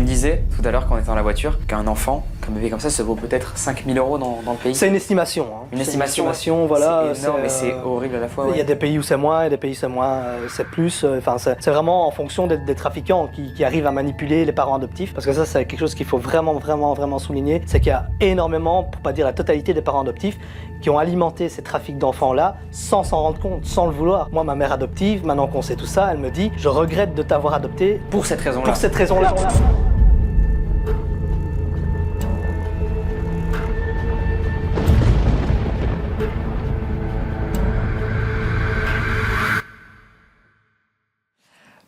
me disais tout à l'heure quand on était dans la voiture qu'un enfant, qu'un bébé comme ça, se vaut peut-être 5 000 € dans le pays. C'est une estimation. Hein. Une estimation, voilà. C'est énorme, mais c'est horrible à la fois. Il y a des pays où c'est moins, il y a des pays où c'est moins, c'est plus. Enfin, c'est vraiment en fonction des trafiquants qui arrivent à manipuler les parents adoptifs. Parce que ça, c'est quelque chose qu'il faut vraiment souligner. C'est qu'il y a énormément, pour pas dire la totalité des parents adoptifs, qui ont alimenté ces trafics d'enfants-là sans s'en rendre compte, sans le vouloir. Moi, ma mère adoptive, maintenant qu'on sait tout ça, elle me dit « Je regrette de t'avoir adopté pour cette raison-là. » Pour cette raison-là.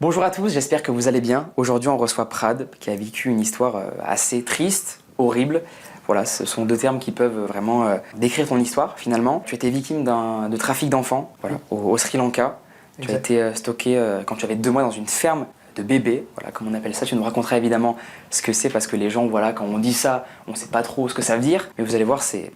Bonjour à tous, j'espère que vous allez bien. Aujourd'hui, on reçoit Prad, qui a vécu une histoire assez triste, horrible. Voilà, ce sont deux termes qui peuvent vraiment décrire ton histoire, finalement. Tu étais victime de trafic d'enfants, voilà, au Sri Lanka. Tu as été stocké quand tu avais 2 mois dans une ferme de bébés, voilà, comme on appelle ça. Tu nous raconteras évidemment ce que c'est, parce que les gens, voilà, quand on dit ça, on ne sait pas trop ce que ça veut dire. Mais vous allez voir, c'est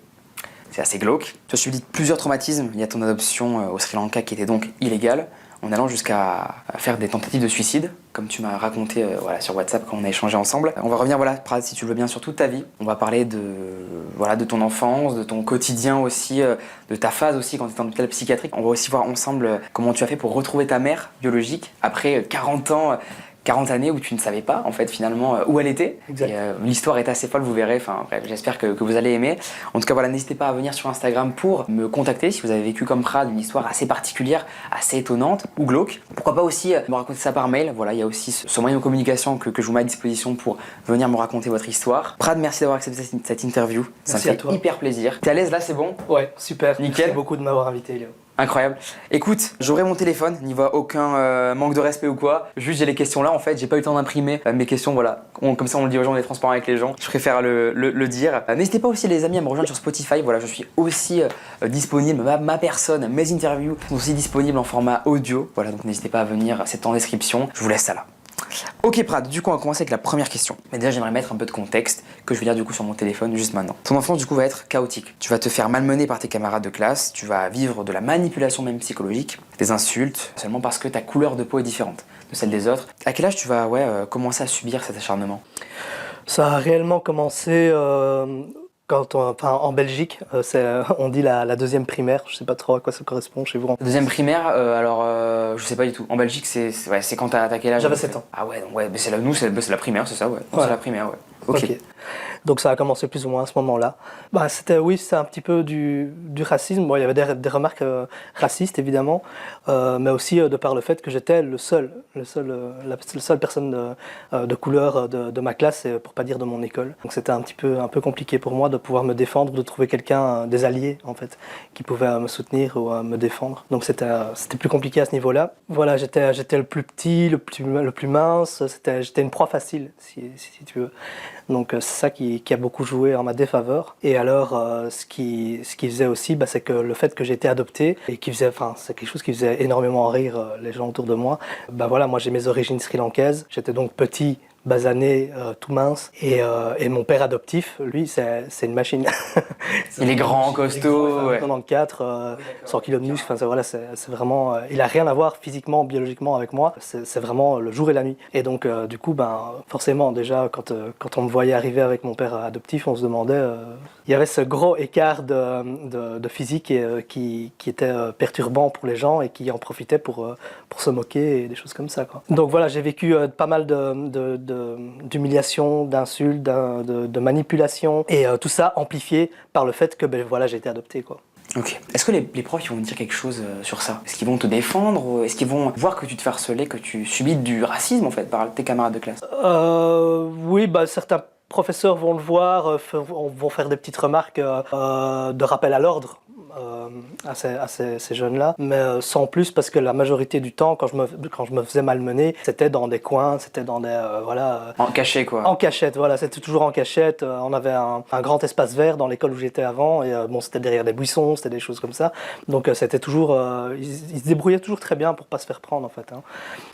assez glauque. Tu as subi plusieurs traumatismes. Il y a ton adoption au Sri Lanka qui était donc illégale, en allant jusqu'à faire des tentatives de suicide, comme tu m'as raconté voilà, sur WhatsApp quand on a échangé ensemble. On va revenir, voilà, Prad, si tu le veux bien, sur toute ta vie. On va parler de ton enfance, de ton quotidien aussi, de ta phase aussi quand tu étais en hôpital psychiatrique. On va aussi voir ensemble comment tu as fait pour retrouver ta mère biologique après 40 années où tu ne savais pas en fait finalement où elle était. L'histoire est assez folle, vous verrez. Enfin bref, j'espère que vous allez aimer. En tout cas voilà, n'hésitez pas à venir sur Instagram pour me contacter si vous avez vécu comme Prad une histoire assez particulière, assez étonnante ou glauque. Pourquoi pas aussi me raconter ça par mail. Voilà, il y a aussi ce moyen de communication que je vous mets à disposition pour venir me raconter votre histoire. Prad, merci d'avoir accepté cette interview. Ça me fait hyper plaisir. T'es à l'aise là, c'est bon? Ouais, super. Nickel. Merci beaucoup de m'avoir invité, Léo. Incroyable. Écoute, j'aurai mon téléphone, n'y voit aucun manque de respect ou quoi. Juste j'ai les questions là en fait, j'ai pas eu le temps d'imprimer mes questions, voilà. Comme ça on le dit aux gens, on est transparent avec les gens. Je préfère le dire. N'hésitez pas aussi les amis à me rejoindre sur Spotify, voilà, je suis aussi disponible, ma personne, mes interviews sont aussi disponibles en format audio. Voilà, donc n'hésitez pas à venir, c'est en description. Je vous laisse ça là. Ok Prad, du coup on va commencer avec la première question. Mais déjà j'aimerais mettre un peu de contexte que je vais lire du coup sur mon téléphone juste maintenant. Ton enfance du coup va être chaotique. Tu vas te faire malmener par tes camarades de classe, tu vas vivre de la manipulation même psychologique, des insultes, seulement parce que ta couleur de peau est différente de celle des autres. À quel âge tu vas commencer à subir cet acharnement? Ça a réellement commencé en Belgique, on dit la deuxième primaire, je sais pas trop à quoi ça correspond chez vous. Deuxième primaire, je sais pas du tout. En Belgique, c'est quand t'as quel âge? J'avais 7 ans. Ah ouais, donc ouais, mais nous c'est la primaire, c'est ça, ouais. Voilà. C'est la primaire, ouais. Ok. Donc ça a commencé plus ou moins à ce moment-là. C'était un petit peu du racisme. Bon, il y avait des remarques racistes évidemment, mais aussi de par le fait que j'étais la seule personne de couleur de ma classe, et pour pas dire de mon école. Donc c'était un peu compliqué pour moi de pouvoir me défendre, de trouver quelqu'un, des alliés en fait, qui pouvait me soutenir ou me défendre. Donc c'était plus compliqué à ce niveau-là. Voilà, j'étais le plus petit, le plus mince. J'étais une proie facile, si tu veux. Donc c'est ça qui a beaucoup joué en ma défaveur. Et alors ce qui faisait aussi, c'est que le fait que j'ai été adopté, et c'est quelque chose qui faisait énormément rire les gens autour de moi. Voilà, moi j'ai mes origines sri-lankaises, j'étais donc petit, basané, tout mince, et mon père adoptif, lui, c'est une machine. Il est grand, costaud, 94, 100 kg de muscle, voilà, c'est vraiment, il a rien à voir physiquement, biologiquement avec moi, c'est vraiment le jour et la nuit. Et donc du coup, forcément déjà quand on me voyait arriver avec mon père adoptif, on se demandait, il y avait ce gros écart de physique qui était perturbant pour les gens et qui en profitaient pour se moquer et des choses comme ça, quoi. Donc voilà, j'ai vécu pas mal d'humiliation, d'insultes, de manipulation, et tout ça amplifié par le fait que j'ai été adopté, quoi. Ok. Est-ce que les profs ils vont dire quelque chose sur ça? Est-ce qu'ils vont te défendre? Est-ce qu'ils vont voir que tu te fais harceler, que tu subis du racisme en fait par tes camarades de classe? Oui, certains professeurs vont le voir, vont faire des petites remarques de rappel à l'ordre à ces jeunes-là, mais sans plus, parce que la majorité du temps, quand je me faisais malmener, c'était dans des coins, c'était dans des... En cachet, quoi. En cachette, voilà, c'était toujours en cachette. On avait un grand espace vert dans l'école où j'étais avant, et c'était derrière des buissons, c'était des choses comme ça. Donc c'était toujours... ils se débrouillaient toujours très bien pour pas se faire prendre, en fait. Hein.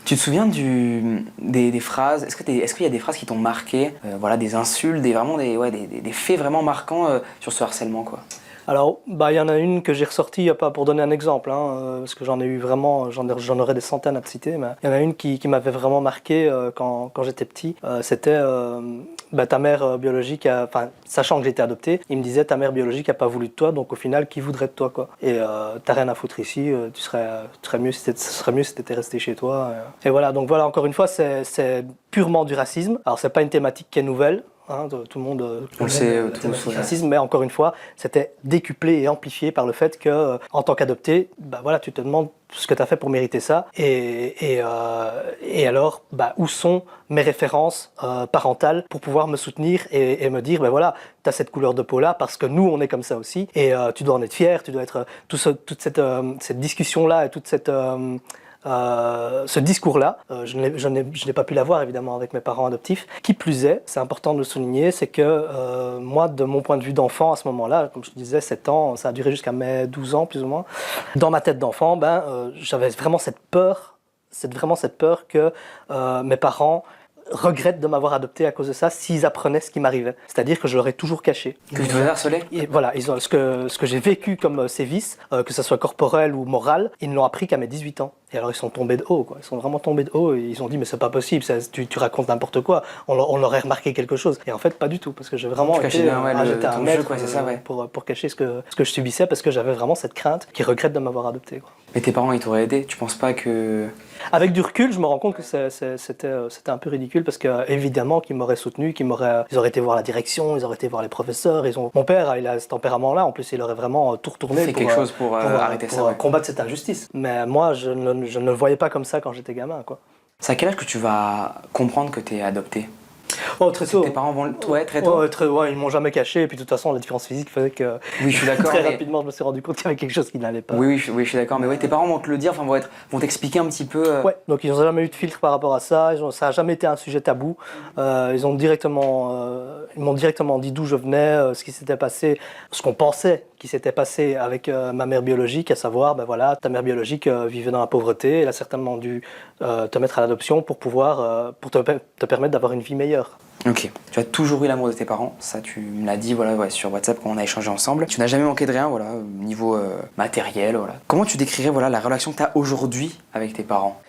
Tu te souviens des phrases? Est-ce qu'il y a des phrases qui t'ont marqué? Voilà, des insultes, des faits vraiment marquants sur ce harcèlement, quoi? Alors, bah, il y en a une que j'ai ressortie, pas pour donner un exemple, hein, parce que j'en ai eu vraiment, j'en aurais des centaines à te citer, mais il y en a une qui m'avait vraiment marqué quand j'étais petit. C'était bah, ta mère biologique, enfin, sachant que j'étais adopté, il me disait ta mère biologique a pas voulu de toi, donc au final, qui voudrait de toi, quoi. Et t'as rien à foutre ici, tu serais mieux ce serait mieux si t'étais resté chez toi. Et voilà, donc voilà, encore une fois, c'est purement du racisme. Alors, c'est pas une thématique qui est nouvelle. Hein, tout le monde on le sait tous, tous. racisme, mais encore une fois, c'était décuplé et amplifié par le fait que, en tant qu'adopté, bah voilà, tu te demandes ce que tu as fait pour mériter ça, et alors, bah, où sont mes références parentales pour pouvoir me soutenir et me dire, bah voilà, tu as cette couleur de peau là parce que nous, on est comme ça aussi, et tu dois en être fier, tu dois être toute cette discussion là et toute cette ce discours-là, je n'ai pas pu l'avoir évidemment avec mes parents adoptifs. Qui plus est, c'est important de le souligner, c'est que moi, de mon point de vue d'enfant à ce moment-là, comme je te disais, 7 ans, ça a duré jusqu'à mes 12 ans plus ou moins, dans ma tête d'enfant, j'avais vraiment cette peur que mes parents regrettent de m'avoir adopté à cause de ça s'ils apprenaient ce qui m'arrivait. C'est-à-dire que je l'aurais toujours caché. Que tu devais harceler. Et voilà, ce que j'ai vécu comme sévices, que ce soit corporel ou moral, ils ne l'ont appris qu'à mes 18 ans. Et alors ils sont tombés de haut, quoi. Ils sont vraiment tombés de haut et ils ont dit mais c'est pas possible, tu racontes n'importe quoi, on aurait remarqué quelque chose. Et en fait pas du tout, parce que j'ai vraiment j'étais un maître c'est ça, pour cacher ce que je subissais, parce que j'avais vraiment cette crainte qu'ils regrettent de m'avoir adopté, quoi. Mais tes parents ils t'auraient aidé, tu penses pas que... Avec du recul, je me rends compte que c'était un peu ridicule, parce que évidemment qu'ils m'auraient soutenu, ils auraient été voir la direction, ils auraient été voir les professeurs. Mon père, il a ce tempérament-là. En plus, il aurait vraiment tout retourné quelque chose pour arrêter ça, combattre cette injustice. Mais moi, je ne le voyais pas comme ça quand j'étais gamin, quoi. C'est à quel âge que tu vas comprendre que t'es adopté? Oh, très tôt. Tes parents vont... Ouais, très tôt. Ils m'ont jamais caché. Et puis de toute façon, la différence physique faisait que oui, je suis d'accord, très rapidement, je me suis rendu compte qu'il y avait quelque chose qui n'allait pas. Oui, je suis d'accord. Mais ouais, tes parents vont te le dire, enfin, vont t'expliquer un petit peu. Ouais, donc ils n'ont jamais eu de filtre par rapport à ça. Ça n'a jamais été un sujet tabou. Ils m'ont directement dit d'où je venais, ce qui s'était passé, ce qu'on pensait qui s'était passé avec ma mère biologique, à savoir, ben voilà, ta mère biologique vivait dans la pauvreté. Elle a certainement dû te mettre à l'adoption pour te permettre d'avoir une vie meilleure. Ok, tu as toujours eu l'amour de tes parents, ça tu me l'as dit sur WhatsApp quand on a échangé ensemble. Tu n'as jamais manqué de rien, niveau matériel, voilà. Comment tu décrirais la relation que tu as aujourd'hui avec tes parents?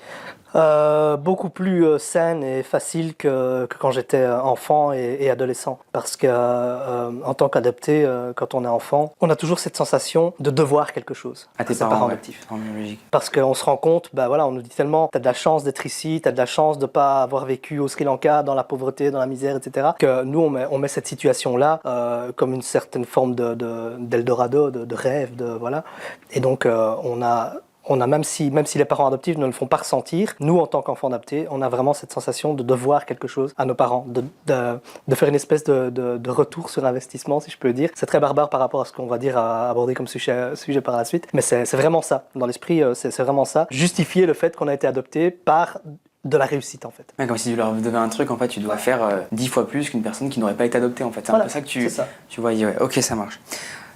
Beaucoup plus saine et facile que quand j'étais enfant et adolescent. Parce que en tant qu'adopté, quand on est enfant, on a toujours cette sensation de devoir quelque chose à tes parents adoptifs. Parce qu'on se rend compte, on nous dit tellement, t'as de la chance d'être ici, t'as de la chance de ne pas avoir vécu au Sri Lanka, dans la pauvreté, dans la misère, etc. Que nous, on met cette situation-là comme une certaine forme d'Eldorado, de rêve, voilà. Et donc, on a même si les parents adoptifs ne le font pas ressentir, nous en tant qu'enfants adoptés, on a vraiment cette sensation de devoir quelque chose à nos parents, de faire une espèce de retour sur investissement, si je peux le dire. C'est très barbare par rapport à ce qu'on va dire à aborder comme sujet par la suite, mais c'est vraiment ça. Dans l'esprit, c'est vraiment ça. Justifier le fait qu'on a été adopté par de la réussite, en fait. Ouais, comme si tu leur devais un truc, en fait, tu dois faire 10 fois plus qu'une personne qui n'aurait pas été adoptée, en fait. C'est un peu ça que tu voyais. Ouais. Ok, ça marche.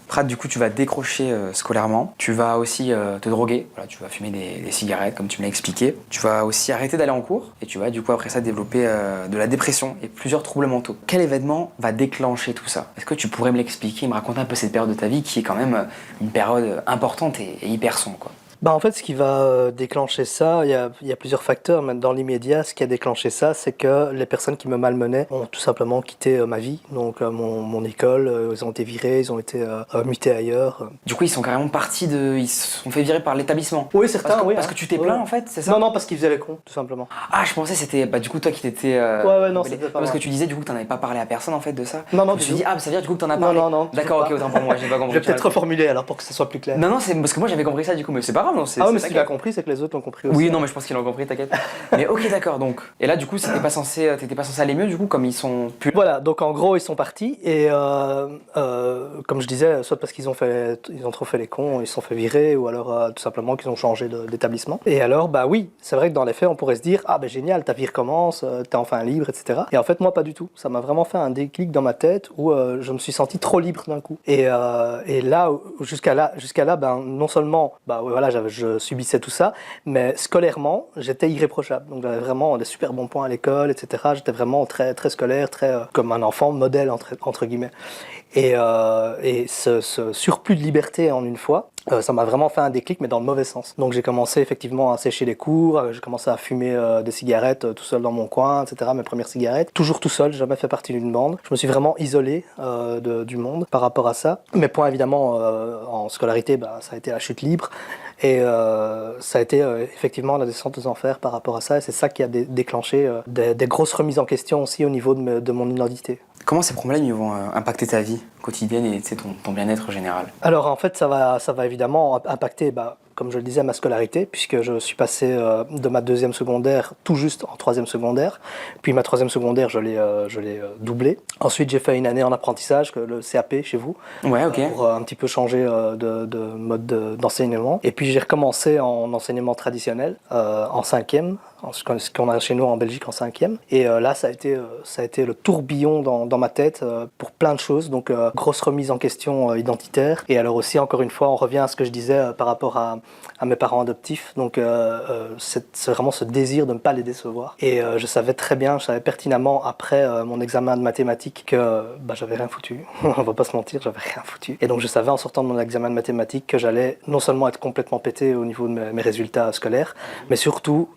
Prad, du coup, tu vas décrocher scolairement. Tu vas aussi te droguer. Voilà, tu vas fumer des cigarettes, comme tu me l'as expliqué. Tu vas aussi arrêter d'aller en cours. Et tu vas, du coup, après ça, développer de la dépression et plusieurs troubles mentaux. Quel événement va déclencher tout ça? Est-ce que tu pourrais me l'expliquer, me raconter un peu cette période de ta vie qui est quand même une période importante et hyper sombre, quoi? En fait, ce qui va déclencher ça, il y a plusieurs facteurs. Mais dans l'immédiat, ce qui a déclenché ça, c'est que les personnes qui me malmenaient ont tout simplement quitté ma vie. Donc mon école, ils ont été virés, ils ont été mutés ailleurs. Du coup, ils sont carrément partis ils se sont fait virer par l'établissement. Oui, certains, parce que tu t'es plaint, en fait, c'est ça? Non, parce qu'ils faisaient les cons, tout simplement. Ah, je pensais que c'était du coup toi qui t'étais... non, c'était pas parce que tu disais du coup que t'en avais pas parlé à personne, en fait, de ça. Non, je me suis dit, ça veut dire du coup que t'en as parlé. Non. D'accord, ok, autant pour moi, j'ai pas compris. Je vais peut-être reformuler alors pour que ce soit plus clair. Non, c'est parce que moi j'avais compris ça du coup, mais c'est pas grave, non. Mais si tu l'as compris, c'est que les autres l'ont compris aussi. Oui, non, mais je pense qu'ils l'ont compris, t'inquiète. Mais ok, d'accord, donc. Et là, du coup, t'étais pas censé aller mieux, du coup, comme ils sont plus. Voilà, donc en gros, ils sont partis et comme je disais, soit parce qu'ils ont trop fait les cons, ils se sont fait virer, ou alors tout simplement qu'ils ont changé d'établissement. Et alors, oui, c'est vrai que dans les faits, on pourrait se dire, génial, ta vie recommence, t'es enfin libre, etc. Et en fait, moi, pas du tout. Ça m'a vraiment fait un déclic dans ma tête où je me suis senti trop libre d'un coup. Et là, jusqu'à là, non seulement, je subissais tout ça, mais scolairement, j'étais irréprochable. Donc j'avais vraiment des super bons points à l'école, etc. J'étais vraiment très, très scolaire, très comme un enfant modèle, entre guillemets. Et ce surplus de liberté en une fois, ça m'a vraiment fait un déclic, mais dans le mauvais sens. Donc j'ai commencé effectivement à sécher les cours, j'ai commencé à fumer des cigarettes tout seul dans mon coin, etc. Mes premières cigarettes, toujours tout seul, j'ai jamais fait partie d'une bande. Je me suis vraiment isolé du monde par rapport à ça. Mes points évidemment en scolarité, ça a été la chute libre. Et ça a été effectivement la descente aux enfers par rapport à ça. Et c'est ça qui a déclenché des grosses remises en question aussi au niveau de mon identité. Comment ces problèmes ils vont impacter ta vie quotidienne et ton bien-être général? Alors en fait, ça va évidemment impacter, comme je le disais, ma scolarité, puisque je suis passé de ma 2e secondaire tout juste en 3e secondaire. Puis ma 3e secondaire, je l'ai doublée. Ensuite, j'ai fait une année en apprentissage, le CAP chez vous, Ouais, ok. pour un petit peu changer de mode d'enseignement. Et puis j'ai recommencé en enseignement traditionnel, en 5e, ce qu'on a chez nous en Belgique en 5e. Et là, ça a été le tourbillon dans ma tête pour plein de choses. Donc, grosse remise en question identitaire. Et alors aussi, encore une fois, on revient à ce que je disais par rapport à mes parents adoptifs. Donc, c'est vraiment ce désir de ne pas les décevoir. Et je savais pertinemment après mon examen de mathématiques que j'avais rien foutu. On va pas se mentir, j'avais rien foutu. Et donc, je savais en sortant de mon examen de mathématiques que j'allais non seulement être complètement pété au niveau de mes résultats scolaires, mais surtout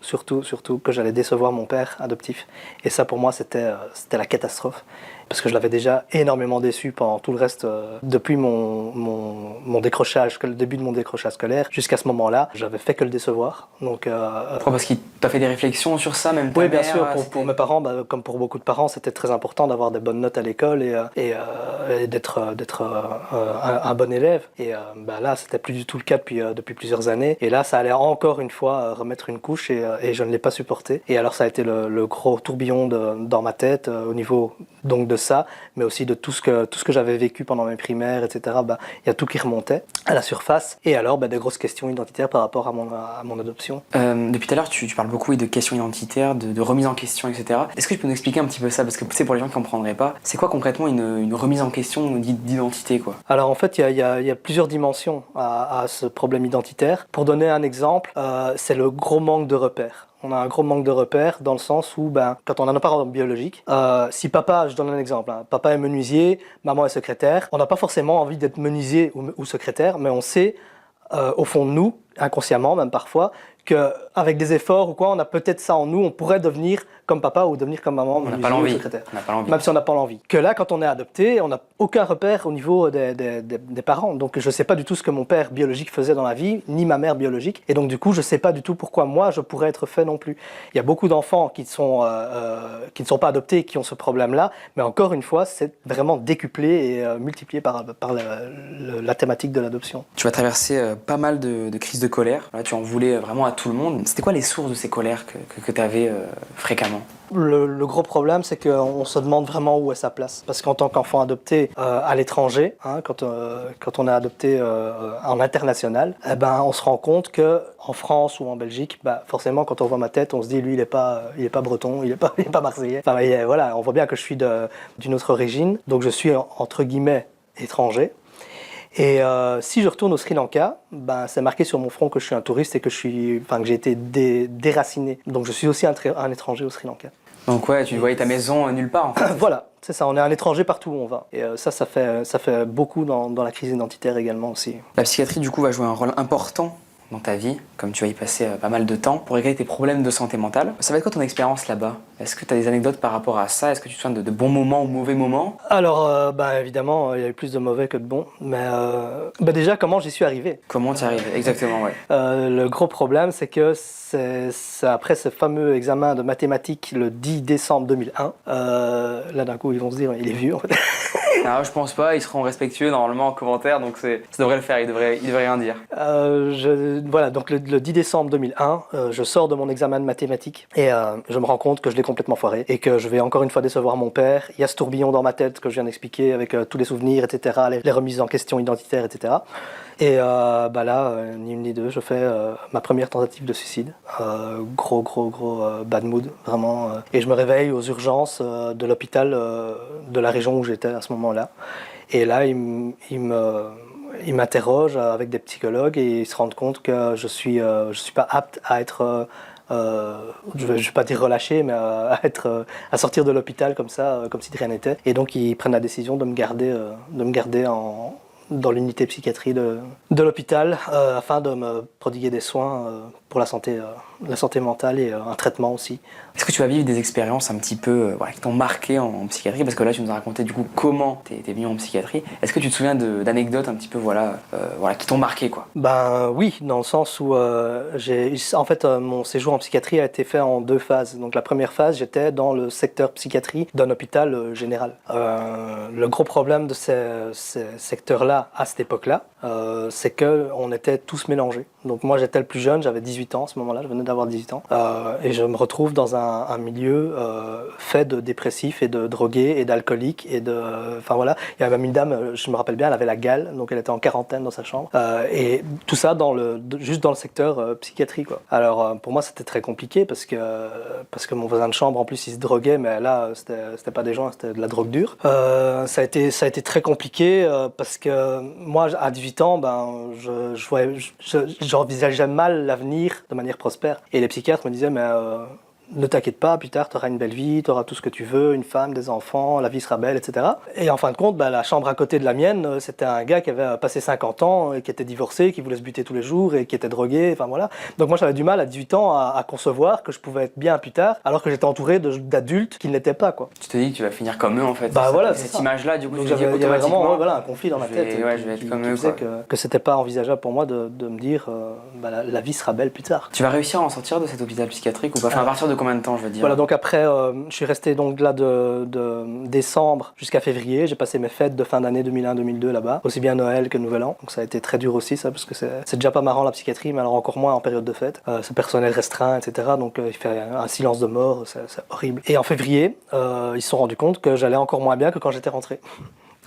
que j'allais décevoir mon père adoptif. Et ça, pour moi, c'était la catastrophe. Parce que je l'avais déjà énormément déçu pendant tout le reste, depuis mon décrochage, le début de mon décrochage scolaire, jusqu'à ce moment-là, j'avais fait que le décevoir. Donc, Pourquoi? Parce qu'il t'a fait des réflexions sur ça, même ta oui, bien mère, sûr, pour mes parents, comme pour beaucoup de parents, c'était très important d'avoir des bonnes notes à l'école et d'être un bon élève. Et là, c'était plus du tout le cas depuis plusieurs années. Et là, ça allait encore une fois remettre une couche et je ne l'ai pas supporté. Et alors, ça a été le gros tourbillon dans ma tête au niveau donc de ça, mais aussi de tout ce que j'avais vécu pendant mes primaires, etc. Il y a tout qui remontait à la surface. Et alors, des grosses questions identitaires par rapport à mon adoption. Depuis tout à l'heure, tu parles beaucoup de questions identitaires, de remise en question, etc. Est-ce que tu peux nous expliquer un petit peu ça? Parce que pour les gens qui ne comprendraient pas, c'est quoi concrètement une remise en question d'identité, quoi? Alors en fait, il y a plusieurs dimensions à ce problème identitaire. Pour donner un exemple, c'est le gros manque de repères. On a un gros manque de repères dans le sens où, quand on a un parent biologique, si papa, je donne un exemple, papa est menuisier, maman est secrétaire, on n'a pas forcément envie d'être menuisier ou secrétaire, mais on sait, au fond de nous, inconsciemment même parfois, qu'avec des efforts ou quoi, on a peut-être ça en nous, on pourrait devenir comme papa ou devenir comme maman, On n'a pas l'envie. Même si on n'a pas l'envie. Que là, quand on est adopté, on n'a aucun repère au niveau des parents. Donc je ne sais pas du tout ce que mon père biologique faisait dans la vie, ni ma mère biologique. Et donc du coup, je ne sais pas du tout pourquoi moi, je pourrais être fait non plus. Il y a beaucoup d'enfants qui ne sont pas adoptés, qui ont ce problème-là. Mais encore une fois, c'est vraiment décuplé et multiplié par la thématique de l'adoption. Tu vas traverser pas mal de crises de colère. Là, tu en voulais vraiment à tout le monde. C'était quoi les sources de ces colères que tu avais fréquemment? Le gros problème, c'est qu'on se demande vraiment où est sa place. Parce qu'en tant qu'enfant adopté à l'étranger, quand on est adopté en international, on se rend compte qu'en France ou en Belgique, forcément, quand on voit ma tête, on se dit, lui, il est pas breton, il est pas marseillais. Enfin, voilà, on voit bien que je suis d'une autre origine. Donc, je suis, entre guillemets, étranger. Et si je retourne au Sri Lanka, c'est marqué sur mon front que je suis un touriste et que j'ai été déraciné. Donc je suis aussi un étranger au Sri Lanka. Donc ouais, tu voyais ta maison nulle part en fait. Voilà, c'est ça, on est un étranger partout où on va. Et ça fait beaucoup dans la crise identitaire également aussi. La psychiatrie du coup va jouer un rôle important dans ta vie, comme tu vas y passer pas mal de temps, pour régler tes problèmes de santé mentale. Ça va être quoi ton expérience là-bas? Est-ce que tu as des anecdotes par rapport à ça? Est-ce que tu te souviens de bons moments ou mauvais moments? Alors, évidemment, il y a eu plus de mauvais que de bons. Mais déjà, comment j'y suis arrivé? Comment tu y arrives? Exactement, ouais. Le gros problème, c'est que c'est après ce fameux examen de mathématiques le 10 décembre 2001. Là, d'un coup, ils vont se dire, il est vieux en fait. Alors, je pense pas, ils seront respectueux normalement en commentaire, donc ça devrait le faire, il devrait rien dire. Voilà, donc le 10 décembre 2001, je sors de mon examen de mathématiques et je me rends compte que je l'ai complètement foiré et que je vais encore une fois décevoir mon père. Il y a ce tourbillon dans ma tête que je viens d'expliquer avec tous les souvenirs, etc., les remises en question identitaires, etc. Et là, ni une ni deux, je fais ma première tentative de suicide. Gros bad mood, vraiment. Et je me réveille aux urgences de l'hôpital de la région où j'étais à ce moment-là. Et là, il me ils m'interrogent avec des psychologues et ils se rendent compte que je suis pas apte à être, je vais pas dire relâché, mais à sortir de l'hôpital comme ça, comme si de rien n'était. Et donc ils prennent la décision de me garder dans l'unité psychiatrie de l'hôpital afin de me prodiguer des soins pour la santé mentale et un traitement aussi. Est-ce que tu vas vivre des expériences un petit peu qui t'ont marqué en psychiatrie? Parce que là, tu nous as raconté du coup comment t'es venu en psychiatrie. Est-ce que tu te souviens d'anecdotes un petit peu qui t'ont marqué, quoi? Ben oui, dans le sens où mon séjour en psychiatrie a été fait en 2 phases. Donc la première phase, j'étais dans le secteur psychiatrie d'un hôpital général. Le gros problème de ces secteurs-là à cette époque-là, c'est qu'on était tous mélangés. Donc moi j'étais le plus jeune, j'avais 18 ans à ce moment-là, je venais d'avoir 18 ans. Et je me retrouve dans un milieu fait de dépressifs et de drogués et d'alcooliques et enfin voilà. Il y avait même une dame, je me rappelle bien, elle avait la gale, donc elle était en quarantaine dans sa chambre. Et tout ça juste dans le secteur psychiatrie, quoi. Alors pour moi c'était très compliqué parce que mon voisin de chambre en plus il se droguait, mais là c'était pas des gens, c'était de la drogue dure. Ça a été très compliqué parce que moi à 18 ans, j'envisageais mal l'avenir de manière prospère. Et les psychiatres me disaient, mais ne t'inquiète pas, plus tard tu auras une belle vie, tu auras tout ce que tu veux, une femme, des enfants, la vie sera belle, etc. Et en fin de compte, la chambre à côté de la mienne, c'était un gars qui avait passé 50 ans, et qui était divorcé, qui voulait se buter tous les jours et qui était drogué, enfin voilà. Donc moi j'avais du mal à 18 ans à concevoir que je pouvais être bien plus tard, alors que j'étais entouré d'adultes qui ne l'étaient pas, quoi. Tu te dis que tu vas finir comme eux en fait. Voilà, cette image-là, du coup, donc tu te dis il y avait vraiment automatiquement, un conflit dans ma tête je vais être comme eux, faisait quoi. que c'était pas envisageable pour moi de me dire la vie sera belle plus tard. Tu vas réussir à en sortir de cet hôpital psychiatrique ou pas? Enfin, à partir de combien de temps, je veux dire? Voilà, donc après, je suis resté donc là de décembre jusqu'à février. J'ai passé mes fêtes de fin d'année 2001-2002 là-bas, aussi bien Noël que Nouvel An. Donc ça a été très dur aussi, ça, parce que c'est déjà pas marrant la psychiatrie, mais alors encore moins en période de fête. C'est personnel restreint, etc. Donc il fait un silence de mort, c'est horrible. Et en février, ils se sont rendus compte que j'allais encore moins bien que quand j'étais rentré.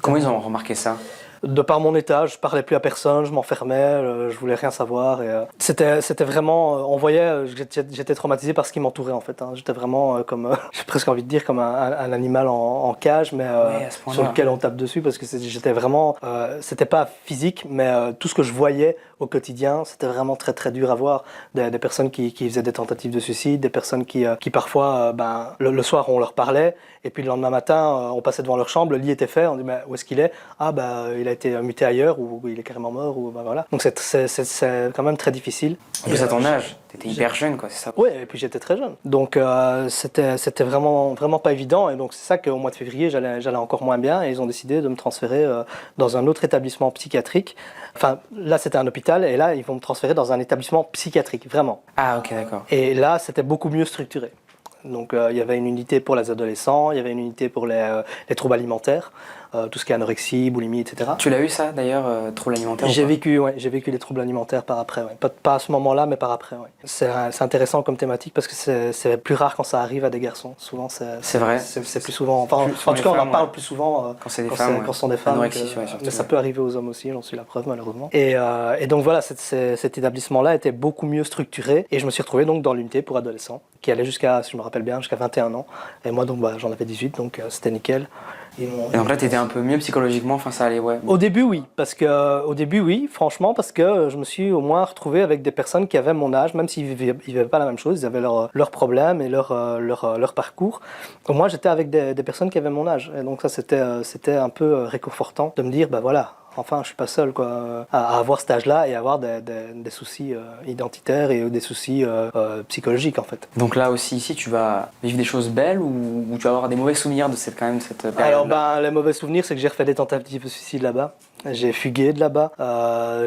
Comment ils ont remarqué ça? De par mon état, je parlais plus à personne, je m'enfermais, je voulais rien savoir. Et, c'était vraiment, on voyait, j'étais traumatisé par ce qui m'entourait en fait. Hein. J'étais vraiment j'ai presque envie de dire comme un animal en cage, mais sur lequel on tape dessus parce que j'étais vraiment, c'était pas physique, mais tout ce que je voyais au quotidien, c'était vraiment très très dur à voir. Des personnes qui faisaient des tentatives de suicide, des personnes qui parfois, le soir on leur parlait, et puis le lendemain matin, on passait devant leur chambre, le lit était fait, on dit mais où est-ce qu'il est? Ah il a été muté ailleurs, ou il est carrément mort, ou voilà. Donc c'est quand même très difficile. En plus à ton âge, t'étais hyper jeune, quoi, c'est ça? Oui, et puis j'étais très jeune. Donc c'était vraiment pas évident, et donc c'est ça qu'au mois de février, j'allais encore moins bien, et ils ont décidé de me transférer dans un autre établissement psychiatrique. Enfin, là c'était un hôpital, et là ils vont me transférer dans un établissement psychiatrique, vraiment. Ah ok, d'accord. Et là c'était beaucoup mieux structuré. Donc il y avait une unité pour les adolescents, il y avait une unité pour les troubles alimentaires, tout ce qui est anorexie, boulimie, etc. Tu l'as eu ça d'ailleurs, troubles alimentaires? J'ai vécu les troubles alimentaires par après, ouais. Pas à ce moment-là, mais par après. Ouais. C'est intéressant comme thématique parce que c'est plus rare quand ça arrive à des garçons. Souvent c'est vrai. C'est plus souvent. Enfin, en tout cas, on en parle plus souvent quand c'est des femmes. Quand ce sont des femmes. Anorexie, mais ça peut arriver aux hommes aussi, j'en suis la preuve malheureusement. Et donc voilà, cet établissement-là était beaucoup mieux structuré et je me suis retrouvé donc dans l'unité pour adolescents qui allait jusqu'à, si je me rappelle bien, jusqu'à 21 ans. Et moi donc j'en avais 18, donc c'était nickel. Et donc là, t'étais un peu mieux psychologiquement, enfin ça allait, ouais. Au début, oui, franchement, parce que je me suis au moins retrouvé avec des personnes qui avaient mon âge, même s'ils vivaient pas la même chose, ils avaient leurs problèmes et leur parcours. Au moins, j'étais avec des personnes qui avaient mon âge. Et donc ça, c'était un peu réconfortant de me dire, voilà, enfin, je suis pas seul quoi, à avoir cet âge-là et à avoir des soucis identitaires et des soucis psychologiques en fait. Donc là aussi, ici, tu vas vivre des choses belles ou tu vas avoir des mauvais souvenirs de cette période? Alors, les mauvais souvenirs, c'est que j'ai refait des tentatives de suicide là-bas. J'ai fugué de là-bas.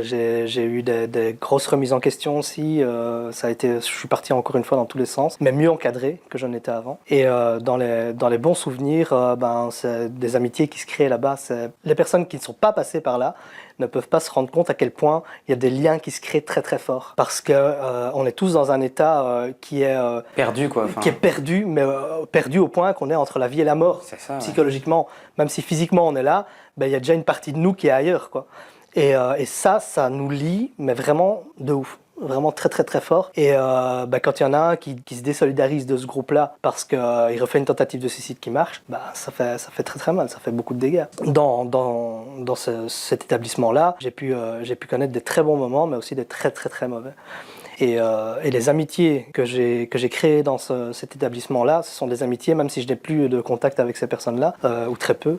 J'ai eu des grosses remises en question aussi. Je suis parti encore une fois dans tous les sens, mais mieux encadré que je n'étais avant. Et dans les bons souvenirs, c'est des amitiés qui se créent là-bas. Les personnes qui ne sont pas passées par là ne peuvent pas se rendre compte à quel point il y a des liens qui se créent très très forts. Parce que on est tous dans un état qui est perdu, quoi. Qui est perdu, mais perdu au point qu'on est entre la vie et la mort. C'est ça, psychologiquement, même si physiquement on est là, il y a déjà une partie de nous qui est ailleurs, quoi. Et ça nous lie, mais vraiment de ouf. vraiment très très très fort. Et quand il y en a un qui se désolidarise de ce groupe-là parce qu'il refait une tentative de suicide qui marche, ça fait très très mal, ça fait beaucoup de dégâts. Dans cet établissement-là, j'ai pu connaître des très bons moments, mais aussi des très très très mauvais. Et les amitiés que j'ai créées dans cet établissement-là, ce sont des amitiés, même si je n'ai plus de contact avec ces personnes-là, ou très peu.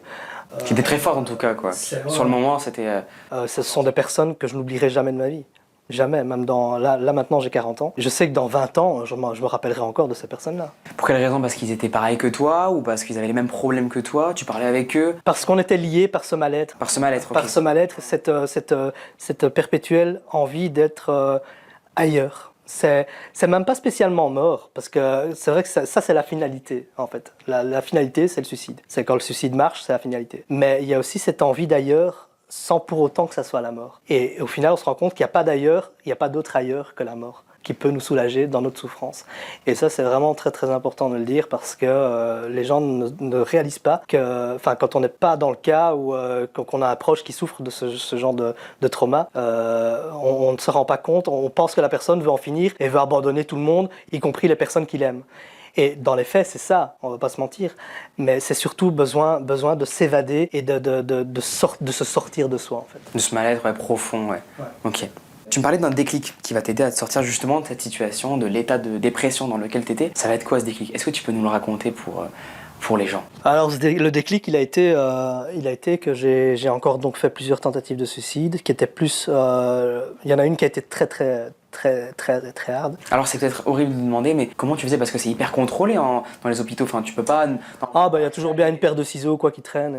Qui était très fort en tout cas, quoi. Sur le moment, c'était... Ce sont des personnes que je n'oublierai jamais de ma vie. Jamais, même là maintenant j'ai 40 ans. Je sais que dans 20 ans, je me rappellerai encore de ces personnes-là. Pour quelle raison? Parce qu'ils étaient pareils que toi ou parce qu'ils avaient les mêmes problèmes que toi? Tu parlais avec eux? Parce qu'on était liés par ce mal-être. Par ce mal-être, ok. Par ce mal-être, cette perpétuelle envie d'être ailleurs. C'est même pas spécialement mort, parce que c'est vrai que ça c'est la finalité en fait. La finalité c'est le suicide. C'est quand le suicide marche, c'est la finalité. Mais il y a aussi cette envie d'ailleurs, sans pour autant que ça soit la mort. Et au final, on se rend compte qu'il n'y a pas d'ailleurs, il n'y a pas d'autre ailleurs que la mort qui peut nous soulager dans notre souffrance. Et ça, c'est vraiment très très important de le dire parce que les gens ne réalisent pas que, quand on n'est pas dans le cas ou quand on a un proche qui souffre de ce genre de trauma, on ne se rend pas compte, on pense que la personne veut en finir et veut abandonner tout le monde, y compris les personnes qu'il aime. Et dans les faits, c'est ça, on ne va pas se mentir, mais c'est surtout besoin de s'évader et de se sortir de soi, en fait. De ce mal-être profond, ouais. Ok. Tu me parlais d'un déclic qui va t'aider à te sortir justement de cette situation, de l'état de dépression dans lequel tu étais. Ça va être quoi ce déclic? Est-ce que tu peux nous le raconter pour les gens? Alors le déclic, il a été que j'ai encore donc fait plusieurs tentatives de suicide, qui étaient plus... Il y en a une qui a été très hard. Alors c'est peut-être horrible de demander, mais comment tu faisais? Parce que c'est hyper contrôlé dans les hôpitaux, enfin tu peux pas... Il y a toujours bien une paire de ciseaux quoi qui traîne.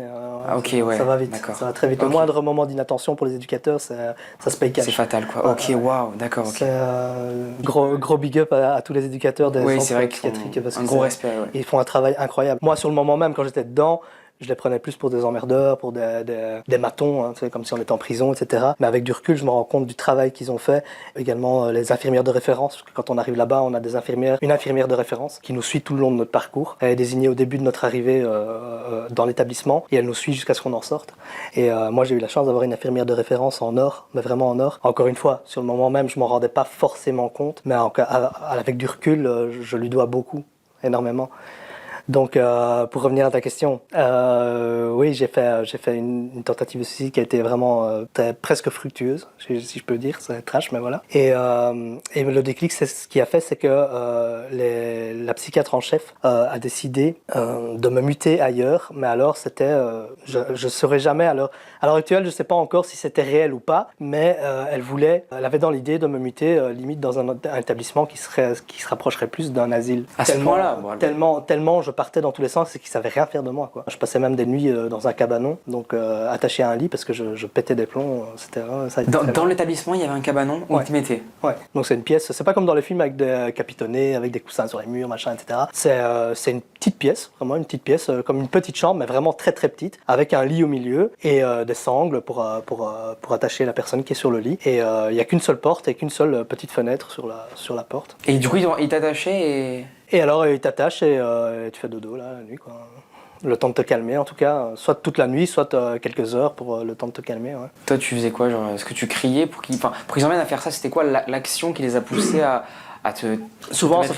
Ça va vite, ça va très vite. Le moindre moment d'inattention pour les éducateurs, ça se paye cash. C'est fatal quoi, ok, waouh, d'accord. Okay. C'est gros big up à tous les éducateurs des centres psychiatriques. Un gros respect, ouais. Ils font un travail incroyable. Moi sur le moment même, quand j'étais dedans, je les prenais plus pour des emmerdeurs, pour des matons, hein, comme si on était en prison, etc. Mais avec du recul, je me rends compte du travail qu'ils ont fait. Également les infirmières de référence, parce que quand on arrive là-bas, on a une infirmière de référence qui nous suit tout le long de notre parcours. Elle est désignée au début de notre arrivée dans l'établissement et elle nous suit jusqu'à ce qu'on en sorte. Et moi, j'ai eu la chance d'avoir une infirmière de référence en or, mais vraiment en or. Encore une fois, sur le moment même, je m'en rendais pas forcément compte, mais avec du recul, je lui dois beaucoup, énormément. Donc, pour revenir à ta question, oui, j'ai fait une tentative de suicide qui a été vraiment presque fructueuse, si je peux dire, c'est trash, mais voilà. Et le déclic, ce qui a fait, c'est que la psychiatre en chef a décidé de me muter ailleurs, mais alors c'était, je saurais jamais, à l'heure actuelle, je sais pas encore si c'était réel ou pas, mais elle avait dans l'idée de me muter limite dans un établissement qui se rapprocherait plus d'un asile. À ce point-là, tellement je partais dans tous les sens et qu'ils savaient rien faire de moi, quoi. Je passais même des nuits dans un cabanon, donc attaché à un lit parce que je pétais des plombs. Dans l'établissement, il y avait un cabanon où tu mettais. Ouais. Donc c'est une pièce. C'est pas comme dans les films avec des capitonnés, avec des coussins sur les murs, machin, etc. C'est une petite pièce, vraiment une petite pièce, comme une petite chambre, mais vraiment très très petite, avec un lit au milieu et des sangles pour attacher la personne qui est sur le lit. Et il y a qu'une seule porte et qu'une seule petite fenêtre sur la porte. Et du coup, il t'attachait et alors, il t'attache et tu fais dodo là, la nuit, quoi. Le temps de te calmer, en tout cas. Soit toute la nuit, soit quelques heures pour le temps de te calmer. Ouais. Toi, tu faisais quoi, genre, est-ce que tu criais pour qu'ils emmènent à faire ça? C'était quoi l'action qui les a poussés à te... Souvent, c'est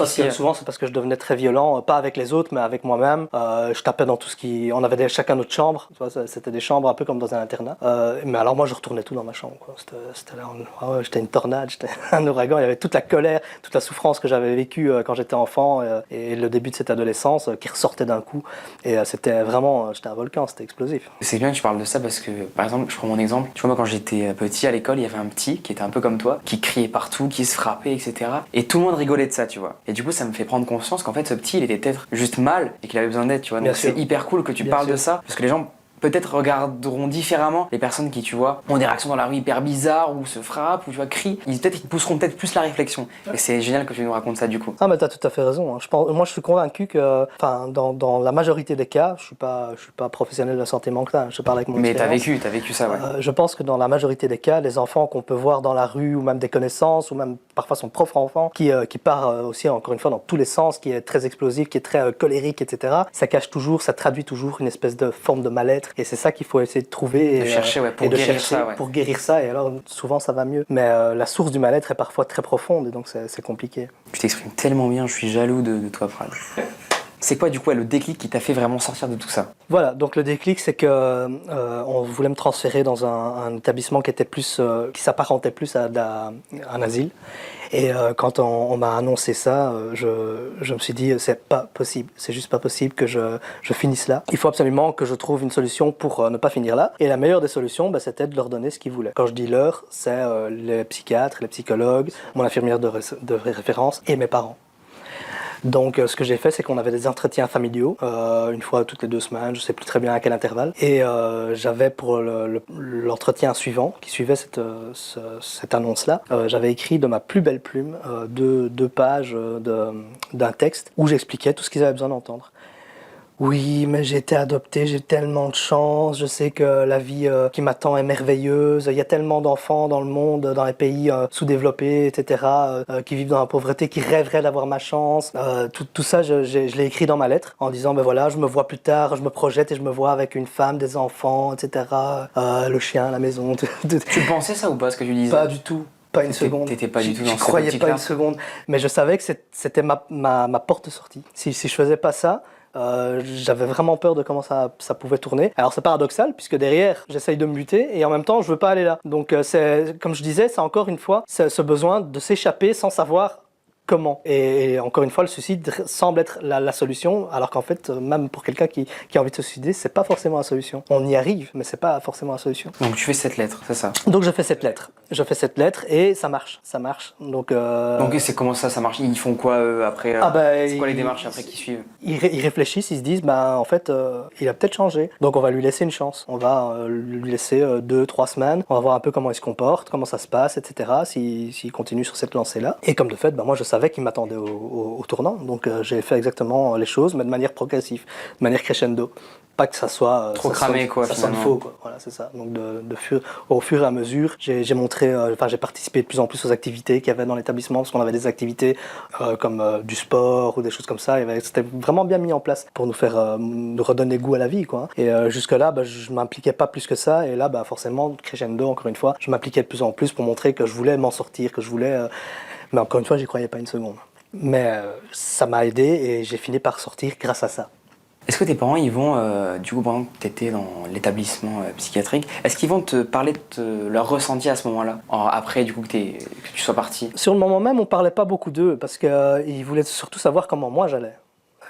parce que je devenais très violent, pas avec les autres, mais avec moi-même. Je tapais dans tout ce qui... On avait chacun notre chambre, tu vois, c'était des chambres un peu comme dans un internat. Mais alors moi, je retournais tout dans ma chambre, quoi. C'était là, j'étais une tornade, j'étais un ouragan. Il y avait toute la colère, toute la souffrance que j'avais vécue quand j'étais enfant et le début de cette adolescence qui ressortait d'un coup. Et c'était vraiment... J'étais un volcan, c'était explosif. C'est bien que tu parles de ça parce que, par exemple, je prends mon exemple. Tu vois, moi, quand j'étais petit à l'école, il y avait un petit qui était un peu comme toi, qui criait partout, qui se frappait, etc. Et tout le monde rigolait de ça, tu vois. Et du coup, ça me fait prendre conscience qu'en fait, ce petit, il était peut-être juste mal et qu'il avait besoin d'aide, tu vois. Donc c'est hyper cool que tu parles de ça parce que les gens peut-être regarderont différemment les personnes qui, tu vois, ont des réactions dans la rue hyper bizarres ou se frappent ou, tu vois, crient. Ils pousseront peut-être plus la réflexion. Et c'est génial que tu nous racontes ça, du coup. Ah, mais t'as tout à fait raison. Hein. Moi, je suis convaincu que, dans la majorité des cas, je suis pas professionnel de la santé mentale. Je parle avec mon expérience. Mais t'as vécu ça, ouais. Je pense que dans la majorité des cas, les enfants qu'on peut voir dans la rue ou même des connaissances ou même parfois son propre enfant qui part aussi, encore une fois, dans tous les sens, qui est très explosif, qui est très colérique, etc. Ça cache toujours, ça traduit toujours une espèce de forme de mal-être Et c'est ça qu'il faut essayer de trouver De chercher, ouais, pour guérir ça, ouais. pour guérir ça. Et alors, souvent, ça va mieux. Mais la source du mal-être est parfois très profonde, et donc c'est compliqué. Tu t'exprimes tellement bien, je suis jaloux de toi, Prad. C'est quoi, du coup, le déclic qui t'a fait vraiment sortir de tout ça? Voilà, donc le déclic, c'est que on voulait me transférer dans un établissement qui était plus, qui s'apparentait plus à un asile. Et quand on m'a annoncé ça, je me suis dit, c'est pas possible, c'est juste pas possible que je finisse là. Il faut absolument que je trouve une solution pour ne pas finir là. Et la meilleure des solutions, c'était de leur donner ce qu'ils voulaient. Quand je dis leur, c'est les psychiatres, les psychologues, mon infirmière de référence et mes parents. Donc ce que j'ai fait, c'est qu'on avait des entretiens familiaux, une fois toutes les 2 semaines, je ne sais plus très bien à quel intervalle. Et j'avais pour l'entretien suivant, qui suivait cette annonce-là, j'avais écrit de ma plus belle plume 2 pages d'un texte où j'expliquais tout ce qu'ils avaient besoin d'entendre. Oui, mais j'ai été adopté, j'ai tellement de chance, je sais que la vie qui m'attend est merveilleuse, il y a tellement d'enfants dans le monde, dans les pays sous-développés, etc., qui vivent dans la pauvreté, qui rêveraient d'avoir ma chance. Tout ça, je l'ai écrit dans ma lettre, en disant, ben voilà, je me vois plus tard, je me projette et je me vois avec une femme, des enfants, etc., le chien, la maison. Tu pensais ça ou pas, ce que tu disais? Pas du tout. Pas une seconde. T'étais pas du tout dans cette croyais optique-là? pas une seconde, mais je savais que c'était ma porte de sortie. Si je faisais pas ça, j'avais vraiment peur de comment ça pouvait tourner. Alors c'est paradoxal puisque derrière j'essaye de me lutter et en même temps je veux pas aller là. Donc c'est, comme je disais, c'est encore une fois ce besoin de s'échapper sans savoir comment. Et encore une fois, le suicide semble être la solution, alors qu'en fait, même pour quelqu'un qui a envie de se suicider, c'est pas forcément la solution. On y arrive, mais c'est pas forcément la solution. Donc tu fais cette lettre, c'est ça? Donc je fais cette lettre. Et ça marche. Donc c'est comment ça marche? Ils font quoi après? C'est quoi les démarches après qui suivent? Ils réfléchissent, ils se disent, en fait, il a peut-être changé. Donc on va lui laisser une chance. On va lui laisser 2-3 semaines. On va voir un peu comment il se comporte, comment ça se passe, etc. S'il continue sur cette lancée-là. Et comme de fait, moi je savais qu'il m'attendait au tournant. Donc j'ai fait exactement les choses, mais de manière progressive, de manière crescendo. Pas que ça soit trop cramé, quoi, ça sonne faux, quoi. Voilà, c'est ça. Donc au fur et à mesure, j'ai participé de plus en plus aux activités qu'il y avait dans l'établissement, parce qu'on avait des activités comme du sport ou des choses comme ça. C'était vraiment bien mis en place pour nous faire nous redonner goût à la vie, quoi. Et jusque-là, je m'impliquais pas plus que ça. Et là, forcément, crescendo, encore une fois, je m'impliquais de plus en plus pour montrer que je voulais m'en sortir, que je voulais. Mais encore une fois, j'y croyais pas une seconde. Mais ça m'a aidé et j'ai fini par sortir grâce à ça. Est-ce que tes parents, ils vont, du coup, pendant que tu étais dans l'établissement psychiatrique, est-ce qu'ils vont te parler de leur ressenti à ce moment-là, après, du coup, que tu sois parti? Sur le moment même, on parlait pas beaucoup d'eux, parce qu'ils voulaient surtout savoir comment moi j'allais.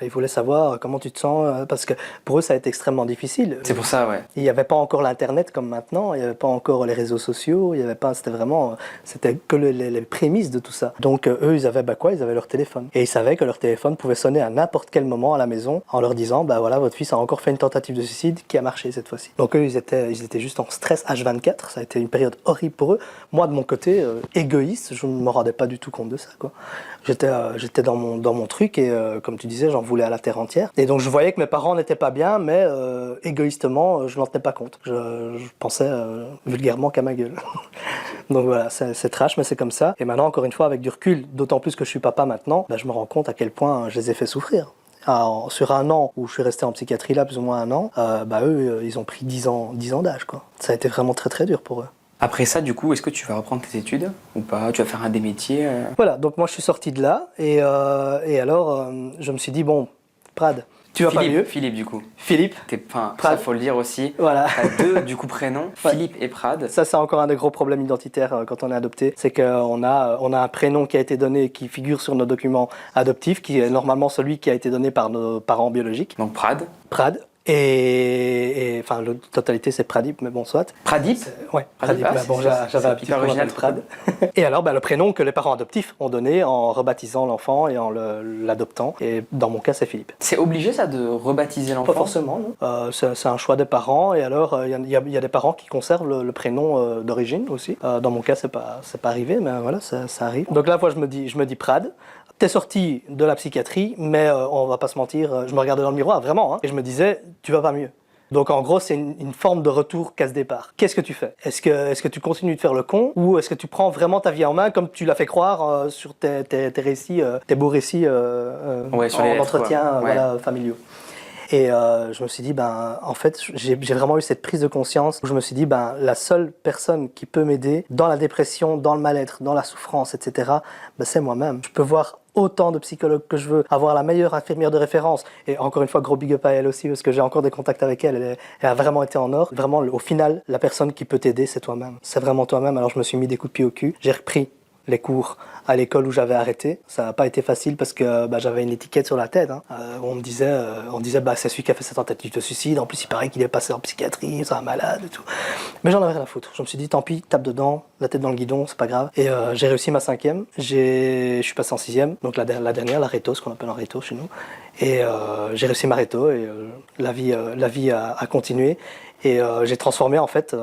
Ils voulaient savoir comment tu te sens, parce que pour eux, ça a été extrêmement difficile. C'est pour ça, ouais. Il n'y avait pas encore l'Internet comme maintenant, il n'y avait pas encore les réseaux sociaux, c'était que les prémices de tout ça. Donc eux, ils avaient ils avaient leur téléphone. Et ils savaient que leur téléphone pouvait sonner à n'importe quel moment à la maison en leur disant, voilà, votre fils a encore fait une tentative de suicide qui a marché cette fois-ci. Donc eux, ils étaient juste en stress H24, ça a été une période horrible pour eux. Moi, de mon côté, égoïste, je ne me rendais pas du tout compte de ça, quoi. J'étais dans mon truc et comme tu disais, j'en voulais à la terre entière. Et donc je voyais que mes parents n'étaient pas bien, mais égoïstement, je n'en tenais pas compte. Je pensais vulgairement qu'à ma gueule. Donc voilà, c'est trash, mais c'est comme ça. Et maintenant, encore une fois, avec du recul, d'autant plus que je suis papa maintenant, je me rends compte à quel point je les ai fait souffrir. Alors, sur un an où je suis resté en psychiatrie là, plus ou moins un an, eux, ils ont pris 10 ans d'âge, quoi. Ça a été vraiment très très dur pour eux. Après ça, du coup, est-ce que tu vas reprendre tes études ou pas? Tu vas faire un des métiers Voilà, donc moi je suis sorti de là et alors je me suis dit, bon, Prad, tu vas pas mieux. Philippe, du coup. Philippe. Ça, faut le dire aussi. Voilà. T'as 2, du coup, prénoms, ouais. Philippe et Prad. Ça, c'est encore un des gros problèmes identitaires quand on est adopté. C'est qu'on a un prénom qui a été donné, qui figure sur nos documents adoptifs, qui est normalement celui qui a été donné par nos parents biologiques. Donc Prad. Et enfin, la totalité c'est Pradip, mais bon, soit. Pradip? Ouais, Pradip. J'avais l'habitude de m'appeler Prad. Et alors, le prénom que les parents adoptifs ont donné en rebaptisant l'enfant et en l'adoptant. Et dans mon cas, c'est Philippe. C'est obligé ça de rebaptiser l'enfant? Pas forcément, non. C'est un choix des parents. Et alors, il y a des parents qui conservent le prénom d'origine aussi. Dans mon cas, c'est pas arrivé, mais voilà, ça arrive. Donc là, moi, je me dis Prad. T'es sorti de la psychiatrie, mais on va pas se mentir, je me regardais dans le miroir, vraiment, et je me disais, tu vas pas mieux. Donc en gros, c'est une forme de retour casse-départ. Qu'est-ce que tu fais? Est-ce que tu continues de faire le con, ou est-ce que tu prends vraiment ta vie en main, comme tu l'as fait croire sur tes récits, tes beaux récits sur en entretien familiaux? Et je me suis dit, en fait, j'ai vraiment eu cette prise de conscience où je me suis dit, la seule personne qui peut m'aider dans la dépression, dans le mal-être, dans la souffrance, etc., c'est moi-même. Je peux voir autant de psychologues que je veux, avoir la meilleure infirmière de référence. Et encore une fois, gros big up à elle aussi, parce que j'ai encore des contacts avec elle. Elle a vraiment été en or. Vraiment, au final, la personne qui peut t'aider, c'est toi-même. C'est vraiment toi-même. Alors je me suis mis des coups de pied au cul. J'ai repris les cours à l'école où j'avais arrêté. Ça n'a pas été facile parce que j'avais une étiquette sur la tête. On me disait, c'est celui qui a fait cette tentative de suicide. En plus, il paraît qu'il est passé en psychiatrie, c'est un malade et tout. Mais j'en avais rien à foutre. Je me suis dit, tant pis, tape dedans, la tête dans le guidon, c'est pas grave. Et j'ai réussi ma 5e. Je suis passé en 6e, donc la dernière, la réto, ce qu'on appelle un réto chez nous. Et j'ai réussi ma réto et la vie a continué. Et j'ai transformé en fait,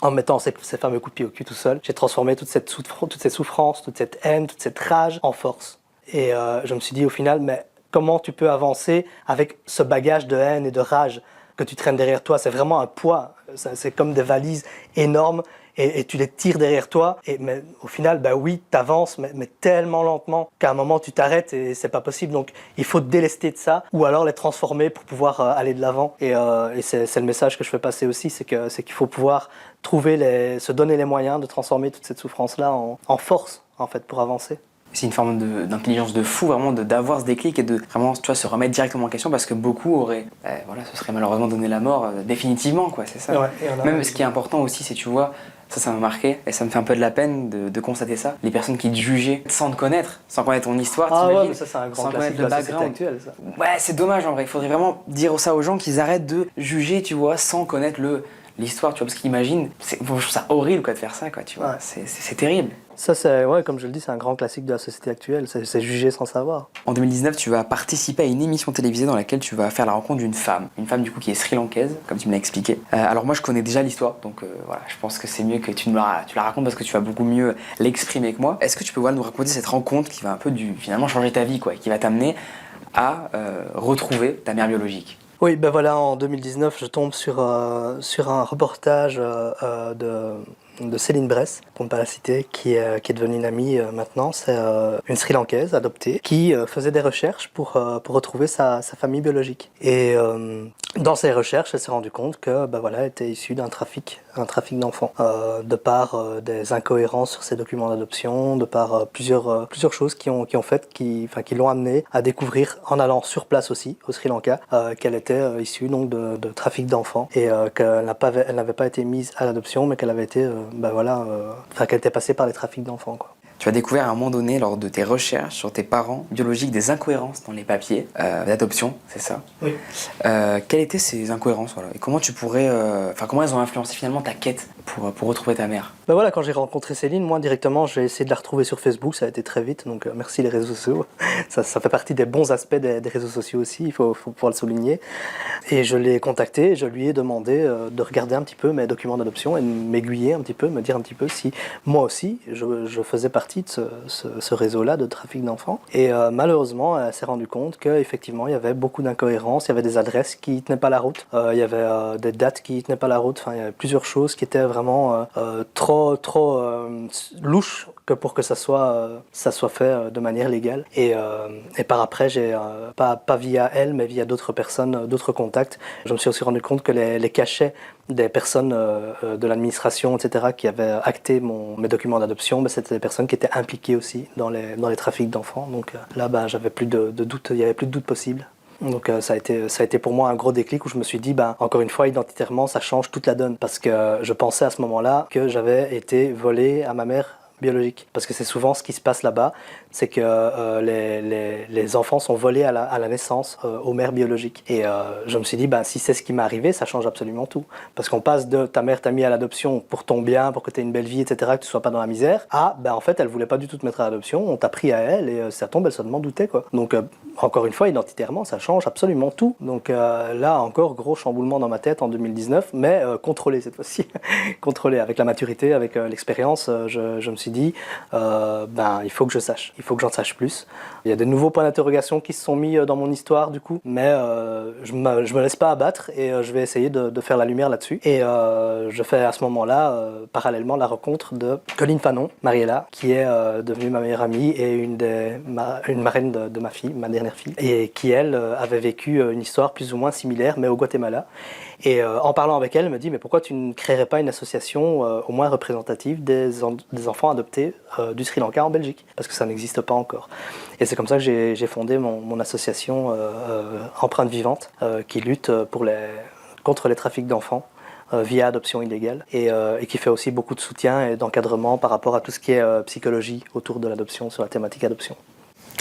en mettant ces fameux coups de pied au cul tout seul, j'ai transformé toute cette souffrance, toute cette haine, toute cette rage en force. Et je me suis dit au final, mais comment tu peux avancer avec ce bagage de haine et de rage que tu traînes derrière toi? C'est vraiment un poids, c'est comme des valises énormes. Et tu les tires derrière toi, mais au final, oui, t'avances, mais tellement lentement qu'à un moment tu t'arrêtes et c'est pas possible. Donc il faut te délester de ça, ou alors les transformer pour pouvoir aller de l'avant. Et c'est le message que je fais passer aussi, c'est qu'il faut pouvoir se donner les moyens de transformer toute cette souffrance-là en force, en fait, pour avancer. C'est une forme d'intelligence de fou, vraiment, d'avoir ce déclic et de vraiment, tu vois, se remettre directement en question parce que beaucoup auraient, ce serait malheureusement donné la mort définitivement, quoi, c'est ça. Ouais, même ce qui est important aussi, c'est, tu vois, ça m'a marqué et ça me fait un peu de la peine de constater ça. Les personnes qui te jugeaient sans te connaître, sans connaître ton histoire, mais ça c'est un grand sans classique de la société actuelle, ça. Ouais, c'est dommage en vrai. Il faudrait vraiment dire ça aux gens qu'ils arrêtent de juger, tu vois, sans connaître l'histoire, tu vois, parce qu'imagine, je trouve ça horrible quoi, de faire ça, quoi, tu vois, c'est terrible. Ça, comme je le dis, c'est un grand classique de la société actuelle, c'est juger sans savoir. En 2019, tu vas participer à une émission télévisée dans laquelle tu vas faire la rencontre d'une femme du coup qui est sri-lankaise, comme tu me l'as expliqué. Alors moi je connais déjà l'histoire, donc voilà, je pense que c'est mieux que tu la racontes parce que tu vas beaucoup mieux l'exprimer que moi. Est-ce que tu peux nous raconter cette rencontre qui va un peu finalement changer ta vie, quoi, qui va t'amener à retrouver ta mère biologique? Oui, en 2019, je tombe sur un reportage de Céline Bress, pour ne pas la citer, qui est devenue une amie maintenant. C'est une Sri-Lankaise adoptée qui faisait des recherches pour retrouver sa famille biologique. Et dans ses recherches, elle s'est rendue compte que elle était issue d'un trafic d'enfants, de par des incohérences sur ses documents d'adoption, de par plusieurs choses qui l'ont amenée à découvrir, en allant sur place aussi, au Sri Lanka, qu'elle était issue donc de trafic d'enfants et qu'elle n'avait pas été mise à l'adoption, mais qu'elle avait été qu'elle était passée par les trafics d'enfants, quoi. Tu as découvert à un moment donné, lors de tes recherches sur tes parents biologiques, des incohérences dans les papiers d'adoption, c'est ça? Oui. Quelles étaient ces incohérences, voilà, et comment tu pourrais, comment elles ont influencé finalement ta quête pour retrouver ta mère? Quand j'ai rencontré Céline, moi directement j'ai essayé de la retrouver sur Facebook, ça a été très vite, donc merci les réseaux sociaux. Ça fait partie des bons aspects des réseaux sociaux aussi, il faut pouvoir le souligner. Et je l'ai contactée, je lui ai demandé de regarder un petit peu mes documents d'adoption et de m'aiguiller un petit peu, me dire un petit peu si moi aussi je faisais partie de ce réseau-là de trafic d'enfants. Et malheureusement, elle s'est rendue compte qu'effectivement il y avait beaucoup d'incohérences, il y avait des adresses qui ne tenaient pas la route, il y avait des dates qui ne tenaient pas la route, il y avait plusieurs choses qui étaient vraiment trop louches que pour que ça soit fait de manière légale. Et par après, j'ai pas via elle, mais via d'autres personnes, d'autres contacts, je me suis aussi rendu compte que les cachets des personnes de l'administration, etc., qui avaient acté mes documents d'adoption, c'était des personnes qui étaient impliquées aussi dans les trafics d'enfants. Donc là, j'avais plus de doute, il n'y avait plus de doute possible. Donc ça a été pour moi un gros déclic où je me suis dit, encore une fois, identitairement, ça change toute la donne. Parce que je pensais à ce moment-là que j'avais été volé à ma mère biologique. Parce que c'est souvent ce qui se passe là-bas, c'est que les enfants sont volés à la naissance aux mères biologiques. Et je me suis dit, si c'est ce qui m'est arrivé, ça change absolument tout. Parce qu'on passe de ta mère t'a mis à l'adoption pour ton bien, pour que tu aies une belle vie, etc., que tu sois pas dans la misère, à, en fait, elle voulait pas du tout te mettre à l'adoption, on t'a pris à elle, et ça tombe, elle se m'en doutait, quoi. Donc, encore une fois, identitairement, ça change absolument tout. Donc là, encore, gros chamboulement dans ma tête en 2019, mais contrôlé cette fois-ci. Contrôlé avec la maturité, avec l'expérience, je me suis suis dit, il faut que je sache, il faut que j'en sache plus. Il y a des nouveaux points d'interrogation qui se sont mis dans mon histoire du coup, mais je me laisse pas abattre et je vais essayer de faire la lumière là-dessus. Et je fais à ce moment-là, parallèlement, la rencontre de Colline Fanon, Mariella, qui est devenue ma meilleure amie et une marraine de ma fille, ma dernière fille, et qui elle avait vécu une histoire plus ou moins similaire, mais au Guatemala. Et en parlant avec elle, elle me dit, mais pourquoi tu ne créerais pas une association au moins représentative des enfants adoptés du Sri Lanka en Belgique? Parce que ça n'existe pas encore. Et c'est comme ça que j'ai fondé mon association Empreinte Vivante, qui lutte contre les trafics d'enfants via adoption illégale et qui fait aussi beaucoup de soutien et d'encadrement par rapport à tout ce qui est psychologie autour de l'adoption, sur la thématique adoption.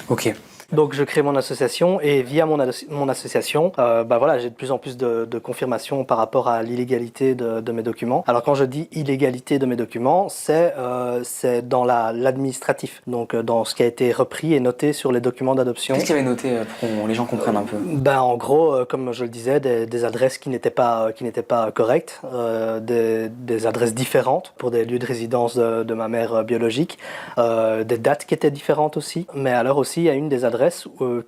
Ok. Donc je crée mon association et via mon association, j'ai de plus en plus de confirmations par rapport à l'illégalité de mes documents. Alors quand je dis illégalité de mes documents, c'est dans l'administratif, donc dans ce qui a été repris et noté sur les documents d'adoption. Qu'est-ce qu'il y avait noté pour que les gens comprennent un peu? En gros, comme je le disais, des adresses qui n'étaient pas correctes, des adresses différentes pour des lieux de résidence de ma mère biologique, des dates qui étaient différentes aussi, mais alors aussi il y a une des adresses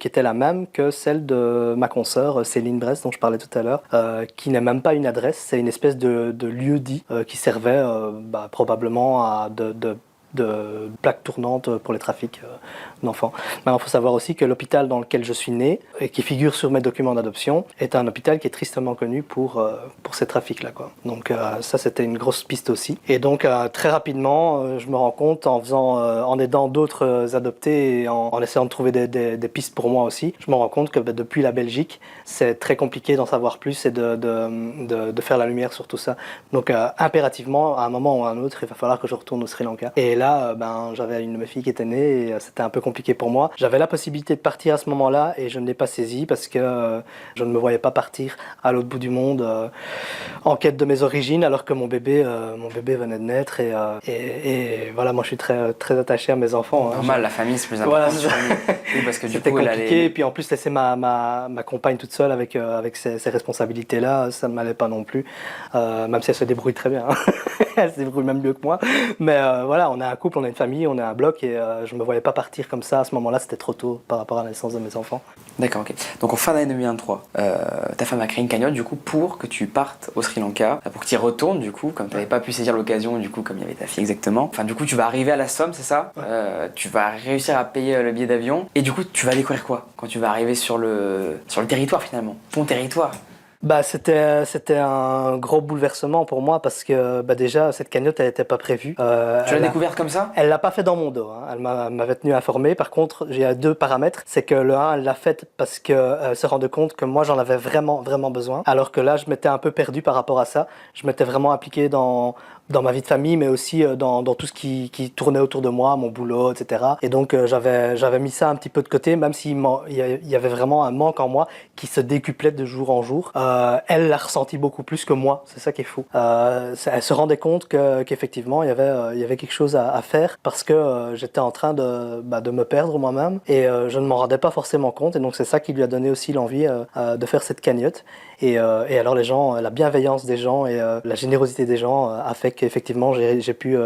qui était la même que celle de ma consoeur Céline Brest dont je parlais tout à l'heure, qui n'est même pas une adresse, c'est une espèce de lieu-dit qui servait probablement à de plaques tournantes pour les trafics d'enfants. Maintenant, il faut savoir aussi que l'hôpital dans lequel je suis né et qui figure sur mes documents d'adoption est un hôpital qui est tristement connu pour ces trafics-là, quoi. Donc ça, c'était une grosse piste aussi. Et donc très rapidement, je me rends compte en aidant d'autres adoptés et en essayant de trouver des pistes pour moi aussi, je me rends compte que depuis la Belgique, c'est très compliqué d'en savoir plus et de faire la lumière sur tout ça. Donc impérativement, à un moment ou à un autre, il va falloir que je retourne au Sri Lanka. Et là, j'avais une de mes filles qui était née et c'était un peu compliqué pour moi. J'avais la possibilité de partir à ce moment-là et je ne l'ai pas saisi parce que je ne me voyais pas partir à l'autre bout du monde en quête de mes origines alors que mon bébé venait de naître et voilà, moi je suis très, très attaché à mes enfants. Normal, la famille c'est plus important. Voilà, oui, parce que du c'était coup, compliqué et puis en plus laisser ma compagne toute seule avec ces responsabilités-là, ça ne m'allait pas non plus, même si elle se débrouille très bien. Elle se débrouille même mieux que moi. Mais voilà, on est un couple, on a une famille, on est un bloc et je me voyais pas partir comme ça. À ce moment-là, c'était trop tôt par rapport à la naissance de mes enfants. D'accord, ok. Donc en fin d'année 2023, ta femme a créé une cagnotte du coup pour que tu partes au Sri Lanka, pour que tu y retournes du coup, comme tu n'avais pas pu saisir l'occasion, du coup, comme il y avait ta fille exactement. Enfin, du coup, tu vas arriver à la somme, c'est ça? Tu vas réussir à payer le billet d'avion et du coup, tu vas découvrir quoi quand tu vas arriver sur le territoire finalement, ton territoire? C'était un gros bouleversement pour moi parce que déjà cette cagnotte elle n'était pas prévue. Tu l'as découverte comme ça? Elle l'a pas fait dans mon dos, hein. Elle m'avait tenu informé. Par contre, j'ai deux paramètres, c'est que le 1 elle l'a faite parce que elle se rendait compte que moi j'en avais vraiment vraiment besoin. Alors que là je m'étais un peu perdu par rapport à ça. Je m'étais vraiment impliqué dans ma vie de famille, mais aussi dans tout ce qui tournait autour de moi, mon boulot, etc. Et donc j'avais mis ça un petit peu de côté, même s'il y avait vraiment un manque en moi qui se décuplait de jour en jour. Elle l'a ressenti beaucoup plus que moi, c'est ça qui est fou. Elle se rendait compte qu'effectivement il y avait quelque chose à faire parce que j'étais en train de me perdre moi-même et je ne m'en rendais pas forcément compte. Et donc c'est ça qui lui a donné aussi l'envie de faire cette cagnotte. Et alors les gens, la bienveillance des gens et la générosité des gens a fait qu'effectivement j'ai pu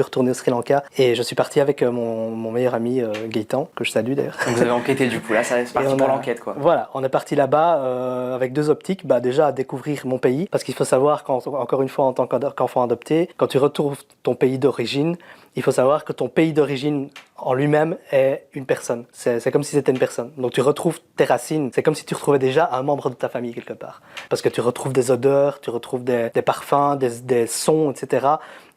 retourner au Sri Lanka et je suis parti avec mon meilleur ami Gaëtan, que je salue d'ailleurs. Donc vous avez enquêté du coup, là c'est parti pour l'enquête quoi. Voilà, on est parti là-bas avec deux optiques, déjà à découvrir mon pays, parce qu'il faut savoir qu'encore une fois en tant qu'enfant adopté, quand tu retrouves ton pays d'origine, il faut savoir que ton pays d'origine en lui-même est une personne. C'est comme si c'était une personne. Donc tu retrouves tes racines. C'est comme si tu retrouvais déjà un membre de ta famille quelque part. Parce que tu retrouves des odeurs, tu retrouves des parfums, des sons, etc.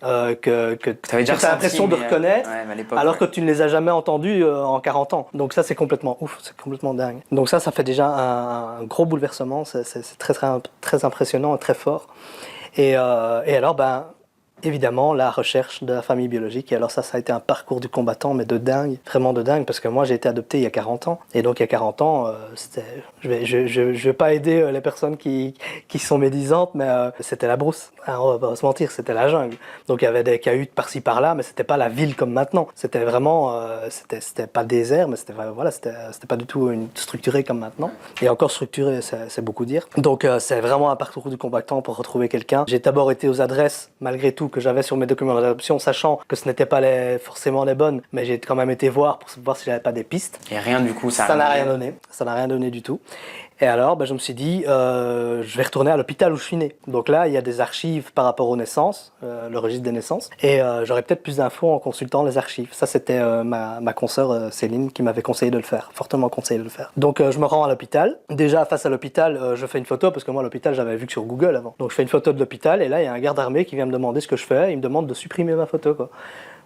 Que tu as l'impression de reconnaître, alors que tu ne les as jamais entendus en 40 ans. Donc ça, c'est complètement ouf, c'est complètement dingue. Donc ça fait déjà un gros bouleversement. C'est très, très, très impressionnant et très fort. Et alors, évidemment, la recherche de la famille biologique. Et alors ça a été un parcours du combattant, mais de dingue, vraiment de dingue, parce que moi j'ai été adopté il y a 40 ans. Et donc il y a 40 ans, je vais pas aider les personnes qui sont médisantes, mais c'était la brousse. Alors, on va pas se mentir, c'était la jungle. Donc il y avait des cahutes par-ci par-là, mais c'était pas la ville comme maintenant. C'était vraiment, c'était pas désert, mais c'était pas du tout structuré comme maintenant. Et encore structuré, c'est beaucoup dire. Donc c'est vraiment un parcours du combattant pour retrouver quelqu'un. J'ai d'abord été aux adresses, malgré tout, que j'avais sur mes documents d'adoption, sachant que ce n'était pas forcément les bonnes, mais j'ai quand même été voir pour voir si j'avais pas des pistes. Et rien du coup, ça n'a rien donné. Ça n'a rien donné du tout. Et alors, je me suis dit, je vais retourner à l'hôpital où je suis né. Donc là, il y a des archives par rapport aux naissances, le registre des naissances. Et j'aurais peut-être plus d'infos en consultant les archives. Ça, c'était ma consoeur Céline qui m'avait conseillé de le faire, fortement conseillé de le faire. Donc je me rends à l'hôpital. Déjà, face à l'hôpital, je fais une photo, parce que moi, à l'hôpital, j'avais vu que sur Google avant. Donc je fais une photo de l'hôpital, et là, il y a un garde armé qui vient me demander ce que je fais. Il me demande de supprimer ma photo, quoi.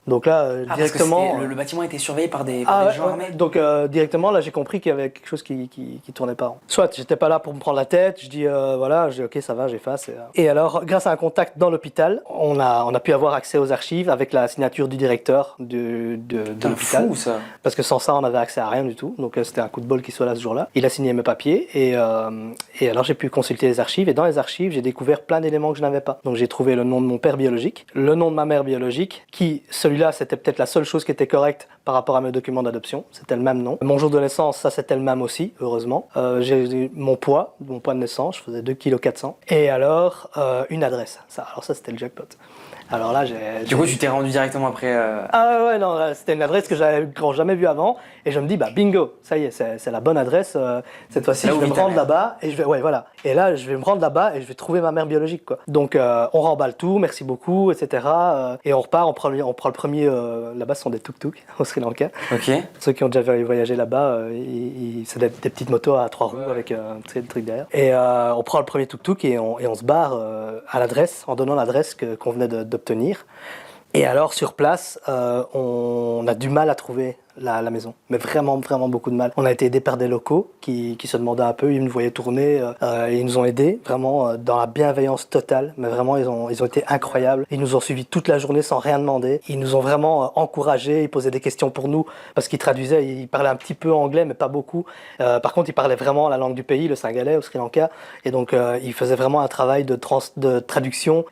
Donc là, directement... Parce que le bâtiment était surveillé par des gens armés. Donc directement, là, j'ai compris qu'il y avait quelque chose qui tournait pas rond. Soit j'étais pas là pour me prendre la tête, je dis voilà, je dis ok, ça va, j'efface. Et alors, grâce à un contact dans l'hôpital, on a pu avoir accès aux archives avec la signature du directeur de l'hôpital. Fou, ça. Parce que sans ça, on n'avait accès à rien du tout. Donc c'était un coup de bol qu'il soit là ce jour-là. Il a signé mes papiers et alors j'ai pu consulter les archives. Et dans les archives, j'ai découvert plein d'éléments que je n'avais pas. Donc j'ai trouvé le nom de mon père biologique, le nom de ma mère biologique, celui-là, c'était peut-être la seule chose qui était correcte par rapport à mes documents d'adoption. C'était le même nom. Mon jour de naissance, ça c'était le même aussi, heureusement. J'ai mon poids de naissance, je faisais 2,4 kg. Et alors, une adresse. Alors ça, c'était le jackpot. Alors là, Du coup, tu t'es rendu directement après Ah ouais, non, c'était une adresse que j'avais jamais vue avant. Et je me dis, bingo, ça y est, c'est la bonne adresse. Cette fois-ci, je vais me rendre là-bas. Et voilà. Et là, je vais me rendre là-bas et je vais trouver ma mère biologique, quoi. Donc, on remballe tout, merci beaucoup, etc. Et on repart, on prend le premier. Là-bas, ce sont des tuk-tuk au Sri Lanka. Ok. Ceux qui ont déjà voyagé là-bas, c'est des petites motos à 3 roues avec des trucs derrière. Et on prend le premier tuk-tuk et on se barre à l'adresse, en donnant l'adresse qu'on venait d'obtenir. Et alors, sur place, on a du mal à trouver la maison, mais vraiment beaucoup de mal. On a été aidés par des locaux qui se demandaient un peu, ils nous voyaient tourner, et ils nous ont aidés vraiment dans la bienveillance totale, mais vraiment ils ont été incroyables. Ils nous ont suivis toute la journée sans rien demander. Ils nous ont vraiment encouragés, ils posaient des questions pour nous parce qu'ils traduisaient, ils parlaient un petit peu anglais mais pas beaucoup. Par contre, ils parlaient vraiment la langue du pays, le singalais au Sri Lanka, et donc ils faisaient vraiment un travail de traduction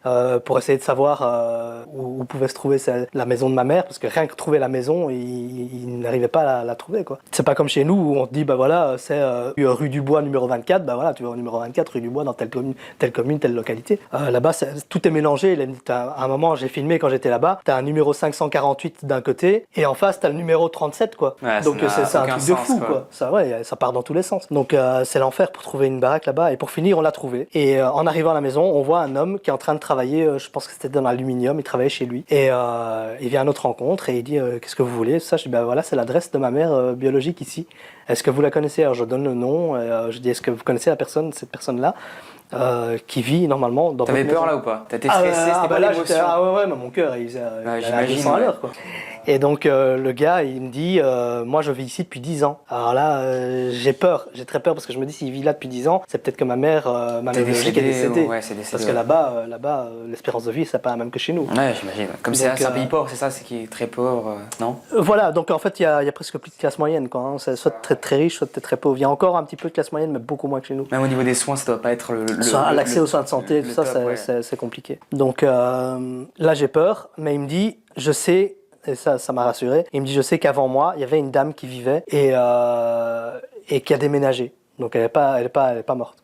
pour essayer de savoir où pouvait se trouver la maison de ma mère, parce que rien que trouver la maison, ils n'arrivaient pas à la trouver, quoi. C'est pas comme chez nous où on te dit voilà, c'est rue du Bois numéro 24, voilà, tu vas au numéro 24 rue du Bois dans telle commune, telle localité. Là-bas tout est mélangé. À un moment, j'ai filmé quand j'étais là-bas, t'as un numéro 548 d'un côté et en face t'as le numéro 37, quoi. Ouais, donc c'est un truc de fou, quoi. Ça part dans tous les sens. Donc c'est l'enfer pour trouver une baraque là-bas, et pour finir on l'a trouvé. Et en arrivant à la maison, on voit un homme qui est en train de travailler, je pense que c'était dans l'aluminium, il travaillait chez lui, et il vient à notre rencontre et il dit qu'est-ce que vous voulez? Ça, je dis voilà, c'est l'adresse de ma mère biologique ici. Est-ce que vous la connaissez? Alors je donne le nom, je dis est-ce que vous connaissez cette personne-là qui vit normalement dans votre maison? T'avais peur là ou pas? T'as été stressé? C'était pas l'émotion? Ouais, mais mon cœur il à 200 à l'heure, quoi. Et donc le gars il me dit moi je vis ici depuis 10 ans. Alors là j'ai très peur, parce que je me dis s'il vit là depuis 10 ans, c'est peut-être que ma mère biologique est décédée. Ouais, c'est décédé. Parce que là-bas l'espérance de vie c'est pas la même que chez nous. Ouais, j'imagine. Comme c'est un pays pauvre, c'est ça, c'est qui est très pauvre, non? Voilà, donc en fait il y a presque plus de classe moyenne, quoi, hein. C'est soit très très riche, soit très pauvre. Il y a encore un petit peu de classe moyenne, mais beaucoup moins que chez nous. Même au niveau des soins, ça doit pas être l'accès aux soins de santé, tout ça, c'est compliqué. Donc là j'ai peur, mais il me dit je sais. Et ça m'a rassuré. Il me dit, je sais qu'avant moi, il y avait une dame qui vivait et qui a déménagé. Donc elle est pas morte.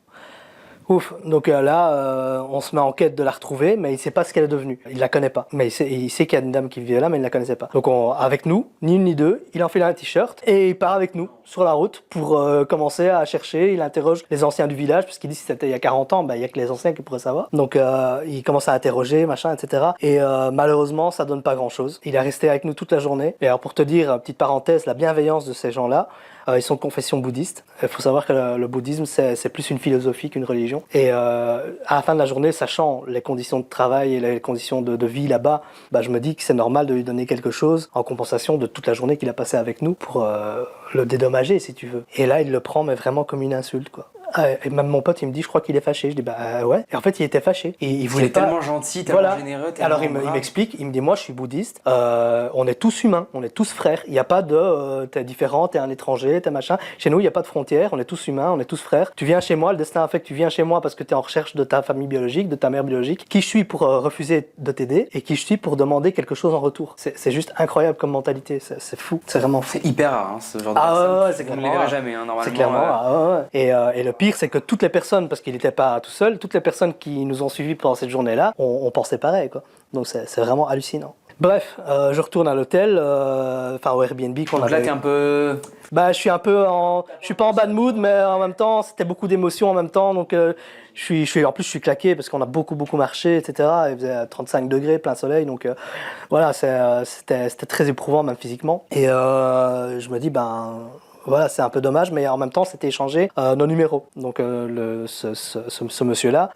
Ouf. Donc là, on se met en quête de la retrouver, mais il sait pas ce qu'elle est devenue. Il la connaît pas. Mais il sait qu'il y a une dame qui vivait là, mais il ne la connaissait pas. Donc avec nous, ni une ni deux, il enfile un t-shirt et il part avec nous sur la route pour commencer à chercher. Il interroge les anciens du village, parce qu'il dit si c'était il y a 40 ans, il y a que les anciens qui pourraient savoir. Donc il commence à interroger, machin, etc. Et malheureusement, ça donne pas grand-chose. Il est resté avec nous toute la journée. Et alors pour te dire, petite parenthèse, la bienveillance de ces gens-là, ils sont de confession bouddhiste. Il faut savoir que le bouddhisme, c'est plus une philosophie qu'une religion. Et à la fin de la journée, sachant les conditions de travail et les conditions de vie là-bas, je me dis que c'est normal de lui donner quelque chose en compensation de toute la journée qu'il a passée avec nous pour le dédommager, si tu veux. Et là, il le prend, mais vraiment comme une insulte, quoi. Et même mon pote, il me dit, je crois qu'il est fâché. Je dis, ouais. Et en fait, il était fâché. Et il voulait pas... tellement gentil, tellement généreux, tellement Alors, il m'explique, il me dit, moi, je suis bouddhiste, on est tous humains, on est tous frères. Il n'y a pas de, t'es différent, t'es un étranger, t'es machin. Chez nous, il n'y a pas de frontières, on est tous humains, on est tous frères. Tu viens chez moi, le destin a fait que tu viens chez moi parce que t'es en recherche de ta famille biologique, de ta mère biologique. Qui je suis pour refuser de t'aider, et qui je suis pour demander quelque chose en retour. C'est juste incroyable comme mentalité, c'est fou, c'est vraiment fou. C'est hyper rare, hein, ce genre de personne. Ouais, c'est clairement. On ne les verra jamais, hein, normalement. C'est clairement, et le pire, c'est que toutes les personnes, parce qu'il n'était pas tout seul, toutes les personnes qui nous ont suivis pendant cette journée-là, on pensait pareil, quoi. Donc c'est vraiment hallucinant. Bref, je retourne à l'hôtel, au Airbnb qu'on avait. Donc là, t'es un peu... Bah, je suis pas en bad mood, mais en même temps, c'était beaucoup d'émotions en même temps, donc en plus, je suis claqué parce qu'on a beaucoup marché, etc. Il faisait 35 degrés, plein soleil, donc voilà, c'était très éprouvant même physiquement. Et je me dis, voilà, c'est un peu dommage, mais en même temps, c'était échangé nos numéros. Donc, ce monsieur-là,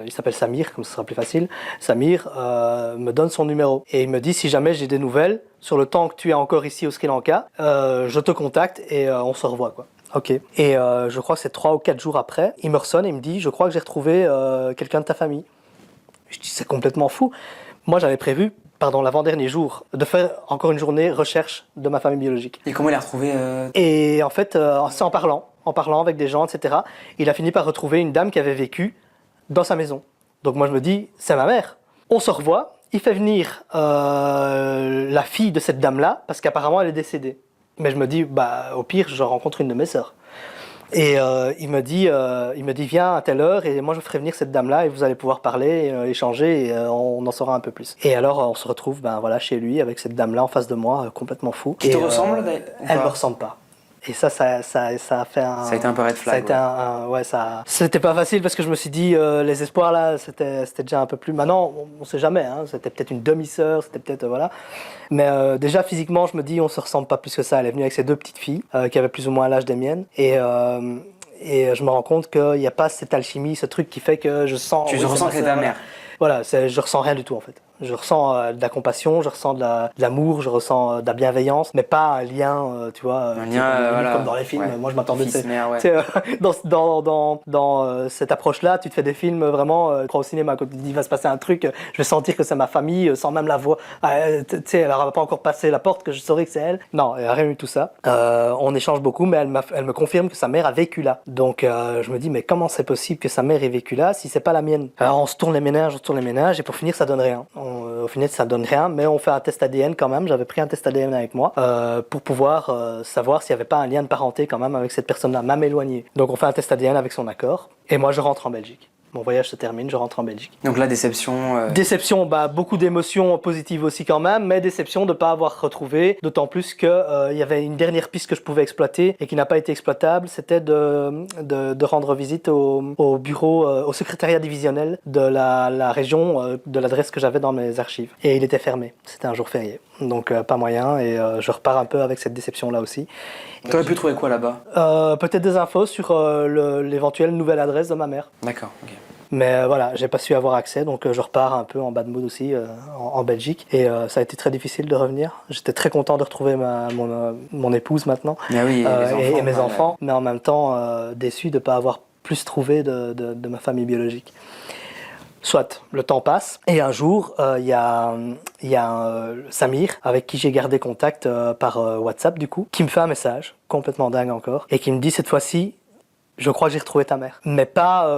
il s'appelle Samir, comme ce sera plus facile. Samir me donne son numéro et il me dit si jamais j'ai des nouvelles sur le temps que tu es encore ici au Sri Lanka, je te contacte et on se revoit, quoi. Ok. Et je crois que c'est 3 ou 4 jours après, il me ressonne et il me dit je crois que j'ai retrouvé quelqu'un de ta famille. Je dis c'est complètement fou. Moi, j'avais prévu l'avant-dernier jour, de faire encore une journée recherche de ma famille biologique. Et comment il a retrouvé Et en fait, c'est en parlant avec des gens, etc., il a fini par retrouver une dame qui avait vécu dans sa maison. Donc moi je me dis, c'est ma mère. On se revoit, il fait venir la fille de cette dame-là, parce qu'apparemment elle est décédée. Mais je me dis, au pire, je rencontre une de mes sœurs. Et il me dit viens à telle heure et moi je ferai venir cette dame-là et vous allez pouvoir parler, échanger et on en saura un peu plus. Et alors on se retrouve chez lui avec cette dame-là en face de moi, complètement fou. Qui te ressemble Elle me ressemble pas. Et ça a fait un... Ça a été un peu red flag. C'était pas facile parce que je me suis dit, les espoirs là, c'était déjà un peu plus... Maintenant, on sait jamais, hein, c'était peut-être une demi-sœur, c'était peut-être... voilà. Mais déjà, physiquement, je me dis, on se ressemble pas plus que ça. Elle est venue avec ses 2 petites filles, qui avaient plus ou moins l'âge des miennes. Et je me rends compte qu'il n'y a pas cette alchimie, ce truc qui fait que je sens... Tu ressens que c'est ta mère. Voilà, je ressens rien du tout en fait. Je ressens de la compassion, je ressens de l'amour, je ressens de la bienveillance, mais pas un lien, tu vois, un lien, comme dans les films. Ouais. Moi, je m'attendais dans cette approche-là, tu te fais des films vraiment, au cinéma, quand il va se passer un truc, je vais sentir que c'est ma famille sans même la voir. Tu sais, elle n'aura pas encore passé la porte que je saurais que c'est elle. Non, il n'y a rien eu tout ça. On échange beaucoup, mais elle me confirme que sa mère a vécu là. Donc, je me dis, mais comment c'est possible que sa mère ait vécu là si c'est pas la mienne? Alors, on se tourne les ménages, et pour finir, ça donne rien. Au final, ça donne rien, mais on fait un test ADN quand même. J'avais pris un test ADN avec moi pour pouvoir savoir s'il n'y avait pas un lien de parenté quand même avec cette personne-là, même éloignée. Donc on fait un test ADN avec son accord, et moi je rentre en Belgique. Mon voyage se termine, je rentre en Belgique. Donc la déception... Déception, beaucoup d'émotions positives aussi quand même, mais déception de ne pas avoir retrouvé, d'autant plus qu'il y avait une dernière piste que je pouvais exploiter et qui n'a pas été exploitable, c'était de rendre visite au bureau, au secrétariat divisionnel de la région, de l'adresse que j'avais dans mes archives. Et il était fermé, c'était un jour férié, donc pas moyen, et je repars un peu avec cette déception-là aussi. T'aurais pu trouver quoi là-bas? Peut-être des infos sur l'éventuelle nouvelle adresse de ma mère. D'accord, ok. Mais voilà, j'ai pas su avoir accès, donc je repars un peu en bad mood aussi en Belgique. Et ça a été très difficile de revenir. J'étais très content de retrouver mon épouse maintenant, et mes enfants, mais en même temps déçu de ne pas avoir plus trouvé de ma famille biologique. Soit, le temps passe, et un jour, il y a Samir, avec qui j'ai gardé contact par WhatsApp du coup, qui me fait un message, complètement dingue encore, et qui me dit cette fois-ci, je crois que j'ai retrouvé ta mère. Mais pas,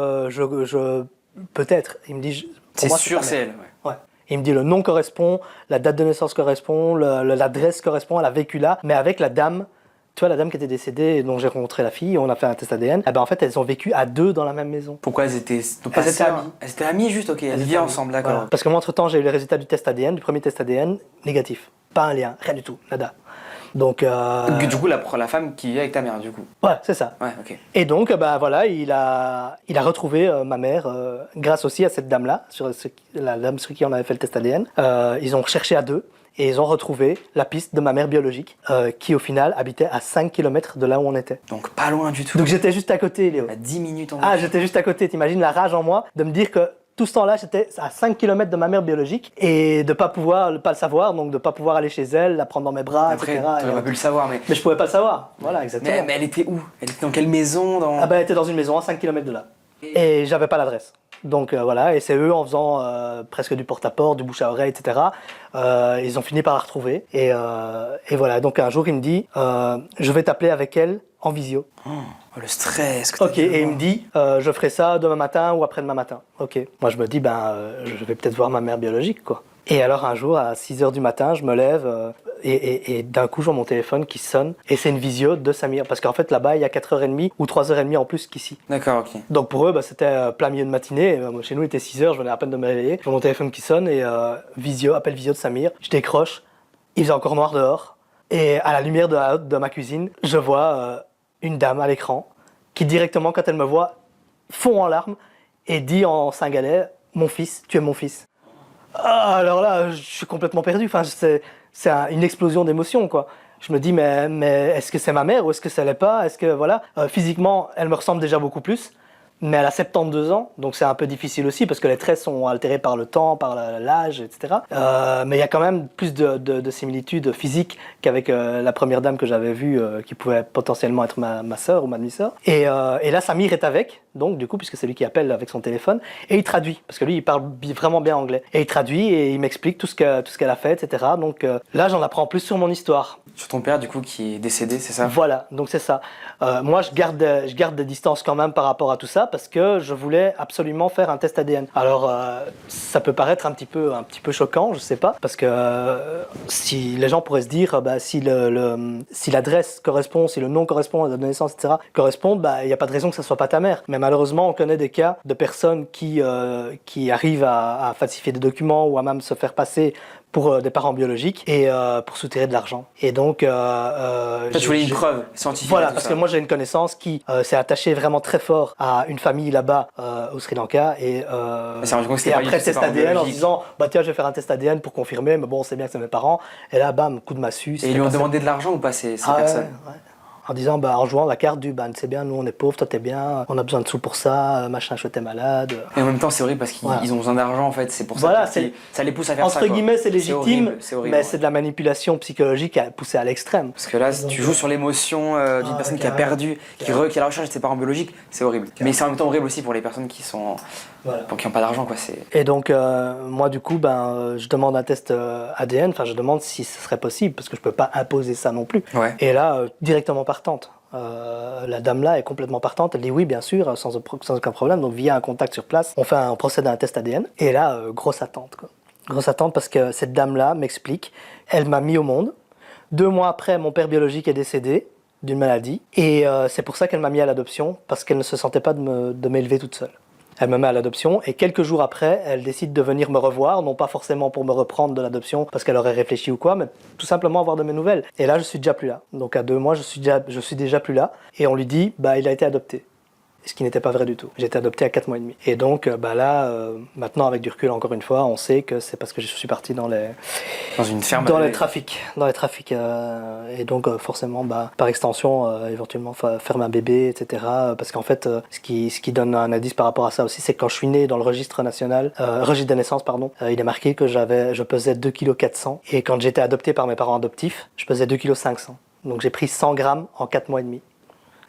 peut-être. Il me dit, c'est sûr, c'est elle. Ouais. Il me dit le nom correspond, la date de naissance correspond, l'adresse correspond, elle a vécu là, mais avec la dame, tu vois, la dame qui était décédée et dont j'ai rencontré la fille, on a fait un test ADN, en fait, elles ont vécu à 2 dans la même maison. Pourquoi elles étaient amies? Elles étaient amies juste, ok, elles vivaient ensemble, d'accord. Voilà. Parce que moi, entre-temps, j'ai eu les résultats du test ADN, du premier test ADN, négatif. Pas un lien, rien du tout, nada. Donc, du coup, la femme qui vit avec ta mère, du coup. Ouais, c'est ça. Ouais, ok. Et donc, voilà, il a retrouvé ma mère grâce aussi à cette dame-là, la dame sur qui on avait fait le test ADN. Ils ont cherché à 2 et ils ont retrouvé la piste de ma mère biologique, qui au final habitait à 5 km de là où on était. Donc pas loin du tout. Donc j'étais juste à côté, Léo. À 10 minutes en voiture. Ah, j'étais juste à côté. T'imagines la rage en moi de me dire que tout ce temps-là, j'étais à 5 km de ma mère biologique et de pas le savoir, donc de pas pouvoir aller chez elle, la prendre dans mes bras, après, etc. Après, tu n'aurais pas pu le savoir, mais... Mais je pouvais pas le savoir, voilà, exactement. Mais elle était où? Elle était dans quelle maison Elle était dans une maison à 5 km de là. Et j'avais pas l'adresse. Donc voilà, et c'est eux, en faisant presque du porte-à-porte, du bouche à oreille, etc., ils ont fini par la retrouver. Et voilà, donc un jour, il me dit, je vais t'appeler avec elle en visio. Oh, le stress que Ok, t'as dû et il avoir. me dit, je ferai ça demain matin ou après-demain matin. Ok, moi je me dis, je vais peut-être voir ma mère biologique, quoi. Et alors un jour, à 6h du matin, je me lève et d'un coup, je vois mon téléphone qui sonne. Et c'est une visio de Samir. Parce qu'en fait, là-bas, il y a 4h30 ou 3h30 en plus qu'ici. D'accord, ok. Donc pour eux, c'était plein milieu de matinée. Chez nous, il était 6h, je venais à peine de me réveiller. Je vois mon téléphone qui sonne et appel visio de Samir. Je décroche. Il faisait encore noir dehors. Et à la lumière de ma cuisine, je vois une dame à l'écran qui directement, quand elle me voit, fond en larmes et dit en cingalais, mon fils, tu es mon fils. Ah, alors là, je suis complètement perdu. Enfin, une explosion d'émotions, quoi. Je me dis, mais est-ce que c'est ma mère ou est-ce que ça l'est pas? Est-ce que, voilà, physiquement, elle me ressemble déjà beaucoup plus. Mais elle a 72 ans, donc c'est un peu difficile aussi parce que les traits sont altérés par le temps, par l'âge, etc. Mais il y a quand même plus de similitudes physiques qu'avec la première dame que j'avais vue, qui pouvait potentiellement être ma sœur ou ma demi-sœur. Et là, Samir est avec, donc du coup, puisque c'est lui qui appelle avec son téléphone, et il traduit, parce que lui, il parle vraiment bien anglais. Et il traduit et il m'explique tout ce qu'elle a fait, etc. Donc là, j'en apprends plus sur mon histoire. Sur ton père, du coup, qui est décédé, c'est ça? Voilà, donc c'est ça. Moi, je garde des distances quand même par rapport à tout ça parce que je voulais absolument faire un test ADN. Alors, ça peut paraître un petit peu choquant, je sais pas, parce que si les gens pourraient se dire, si l'adresse correspond, si le nom correspond à la date de naissance, etc., correspondent, il n'y a pas de raison que ça soit pas ta mère. Mais malheureusement, on connaît des cas de personnes qui arrivent à falsifier des documents ou à même se faire passer pour des parents biologiques et pour soutirer de l'argent. Et donc, Toi, tu voulais une preuve scientifique. voilà, à tout parce ça. que moi j'ai une connaissance qui s'est attachée vraiment très fort à une famille là-bas au Sri Lanka et s'est rendu compte que c'était pas du après tout ses test parents ADN en biologiques. disant tiens, je vais faire un test ADN pour confirmer, mais bon, on sait bien que c'est mes parents. Et là, bam, coup de massue. Et ils lui ont demandé de l'argent ou pas, ces personnes? Ouais. En disant, en jouant la carte du c'est bien, nous on est pauvres, toi t'es bien, on a besoin de sous pour ça, machin, je t'es malade. Et en même temps, c'est horrible parce qu'ils Voilà. ils ont besoin d'argent en fait, c'est pour ça Voilà, que ça les pousse à faire ça. Entre quoi. guillemets, c'est légitime, horrible, c'est horrible, mais ouais. c'est de la manipulation psychologique poussée à l'extrême. Parce que là, si tu joues sur l'émotion d'une personne qui a carrément. perdu, qui est à la recherche de ses parents biologiques, c'est horrible. Mais c'est en même temps horrible aussi pour les personnes qui n'ont pas d'argent, quoi. Et donc, moi, du coup, je demande un test ADN, enfin, je demande si ce serait possible, parce que je peux pas imposer ça non plus. Ouais. Et là, directement partante. La dame là est complètement partante, elle dit oui bien sûr, sans aucun problème, donc via un contact sur place, on procède à un test ADN, et là, grosse attente quoi. Grosse attente parce que cette dame là m'explique, elle m'a mis au monde, 2 mois après mon père biologique est décédé d'une maladie, et c'est pour ça qu'elle m'a mis à l'adoption, parce qu'elle ne se sentait pas de m'élever toute seule. Elle me met à l'adoption et quelques jours après, elle décide de venir me revoir, non pas forcément pour me reprendre de l'adoption parce qu'elle aurait réfléchi ou quoi, mais tout simplement avoir de mes nouvelles. Et là, je suis déjà plus là. Donc à 2 mois, je suis déjà plus là. Et on lui dit, il a été adopté. Ce qui n'était pas vrai du tout. J'ai été adopté à 4 mois et demi. Et donc maintenant avec du recul encore une fois, on sait que c'est parce que je suis parti dans une ferme. Dans les trafics. Et donc forcément, par extension, éventuellement faire un bébé, etc. Parce qu'en fait, ce qui donne un indice par rapport à ça aussi, c'est que quand je suis né dans le registre national, registre des naissances, il est marqué que je pesais 2,4 kg. Et quand j'ai été adopté par mes parents adoptifs, je pesais 2,5 kg. Donc j'ai pris 100 grammes en 4 mois et demi.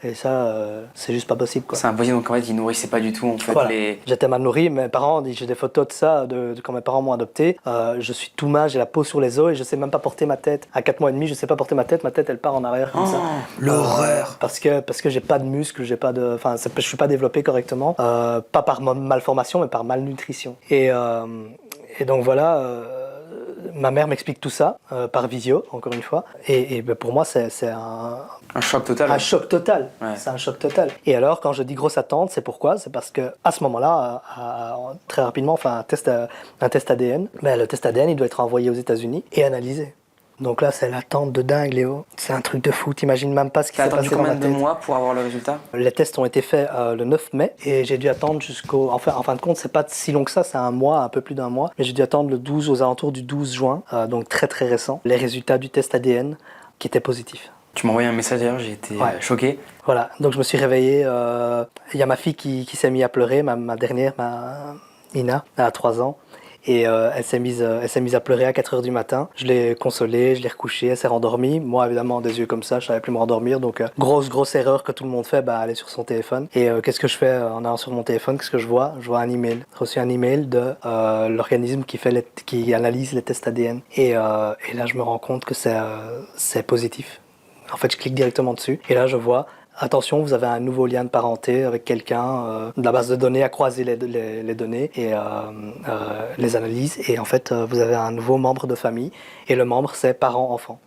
Et ça, c'est juste pas possible, quoi. C'est impossible, donc en fait, ils nourrissaient pas du tout, en fait, Voilà. J'étais mal nourri, mes parents, j'ai des photos de ça, de quand mes parents m'ont adopté. Je suis tout mince, j'ai la peau sur les os et je sais même pas porter ma tête. À 4 mois et demi, je sais pas porter ma tête elle part en arrière comme ça. L'horreur. Parce que j'ai pas de muscles, je suis pas développé correctement. Pas par malformation, mais par malnutrition. Et donc voilà. Ma mère m'explique tout ça par visio, encore une fois. Et pour moi, c'est un choc total. Un choc total. Ouais. C'est un choc total. Et alors, quand je dis grosse attente, c'est pourquoi? C'est parce que à ce moment-là, très rapidement, on fait un test ADN. Mais le test ADN, il doit être envoyé aux États-Unis et analysé. Donc là, c'est l'attente de dingue, Léo. C'est un truc de fou. T'imagines même pas ce qui s'est passé dans ma tête. T'as attendu combien de mois pour avoir le résultat? Les tests ont été faits le 9 mai et j'ai dû attendre en fin de compte, c'est pas si long que ça, c'est un mois, un peu plus d'un mois. Mais j'ai dû attendre aux alentours du 12 juin, donc très très récent, les résultats du test ADN qui étaient positifs. Tu m'as envoyé un message d'ailleurs, j'ai été choqué. Voilà, donc je me suis réveillé. Il y a ma fille qui s'est mise à pleurer, ma dernière, Ina, elle a 3 ans. Et elle s'est mise à pleurer à 4h du matin. Je l'ai consolée, je l'ai recouchée, elle s'est rendormie. Moi, évidemment, des yeux comme ça, je savais plus me rendormir. Donc, grosse erreur que tout le monde fait, aller sur son téléphone. Et qu'est-ce que je fais en allant sur mon téléphone? Qu'est-ce que je vois? Je vois un email. J'ai reçu un email de l'organisme qui analyse les tests ADN. Et là, je me rends compte que c'est positif. En fait, je clique directement dessus. Et là, je vois attention, vous avez un nouveau lien de parenté avec quelqu'un, de la base de données à croiser les données et les analyses. Et en fait, vous avez un nouveau membre de famille. Et le membre, c'est parent-enfant.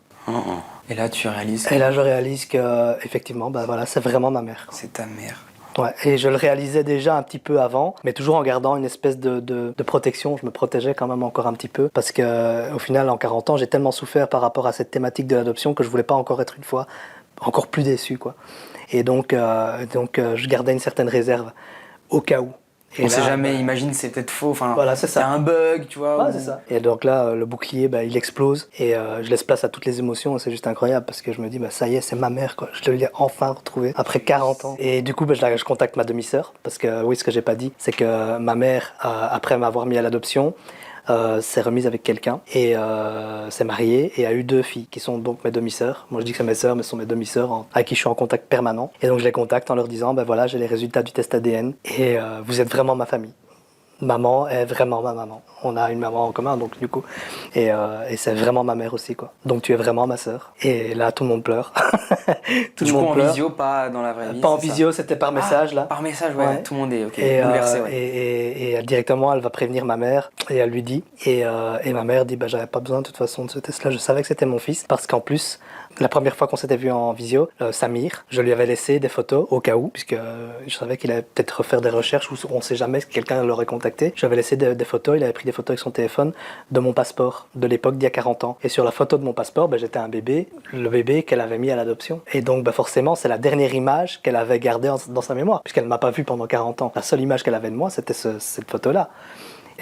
Et là, tu réalises Et là, je réalise que, effectivement, voilà, c'est vraiment ma mère. c'est ta mère. Ouais, et je le réalisais déjà un petit peu avant, mais toujours en gardant une espèce de protection. Je me protégeais quand même encore un petit peu, parce que au final, en 40 ans, j'ai tellement souffert par rapport à cette thématique de l'adoption que je voulais pas encore être une fois encore plus déçu, quoi. Et donc, je gardais une certaine réserve au cas où. Et on sait jamais, imagine c'est peut-être faux, enfin, voilà, c'est ça. y a un bug, tu vois. Ouais, c'est ça. Et donc là, le bouclier, il explose et je laisse place à toutes les émotions. C'est juste incroyable parce que je me dis, ça y est, c'est ma mère, quoi. Je l'ai enfin retrouvée après 40 ans. Et du coup, je contacte ma demi-sœur parce que, oui, ce que j'ai pas dit, c'est que ma mère, après m'avoir mis à l'adoption, s'est remise avec quelqu'un et s'est mariée et a eu 2 filles qui sont donc mes demi-sœurs. Moi je dis que c'est mes sœurs mais ce sont mes demi-sœurs avec qui je suis en contact permanent. Et donc je les contacte en leur disant voilà, j'ai les résultats du test ADN et vous êtes vraiment ma famille. Maman est vraiment ma maman. On a une maman en commun, donc du coup, et c'est vraiment ma mère aussi, quoi. Donc tu es vraiment ma sœur. Et là, tout le monde pleure. Tout le monde en pleure. Visio, pas dans la vraie vie. Pas en visio, c'était par message là. Par message, ouais. Tout le monde est bouleversé. Et directement, elle va prévenir ma mère et elle lui dit. Et ma mère dit j'avais pas besoin de toute façon de ce test-là. Je savais que c'était mon fils parce qu'en plus. La première fois qu'on s'était vu en visio, Samir, je lui avais laissé des photos au cas où, puisque je savais qu'il allait peut-être refaire des recherches ou on ne sait jamais si quelqu'un l'aurait contacté. Je lui avais laissé des photos, il avait pris des photos avec son téléphone de mon passeport de l'époque d'il y a 40 ans. Et sur la photo de mon passeport, j'étais un bébé, le bébé qu'elle avait mis à l'adoption. Et donc forcément, c'est la dernière image qu'elle avait gardée dans sa mémoire, puisqu'elle ne m'a pas vu pendant 40 ans. La seule image qu'elle avait de moi, c'était cette photo-là.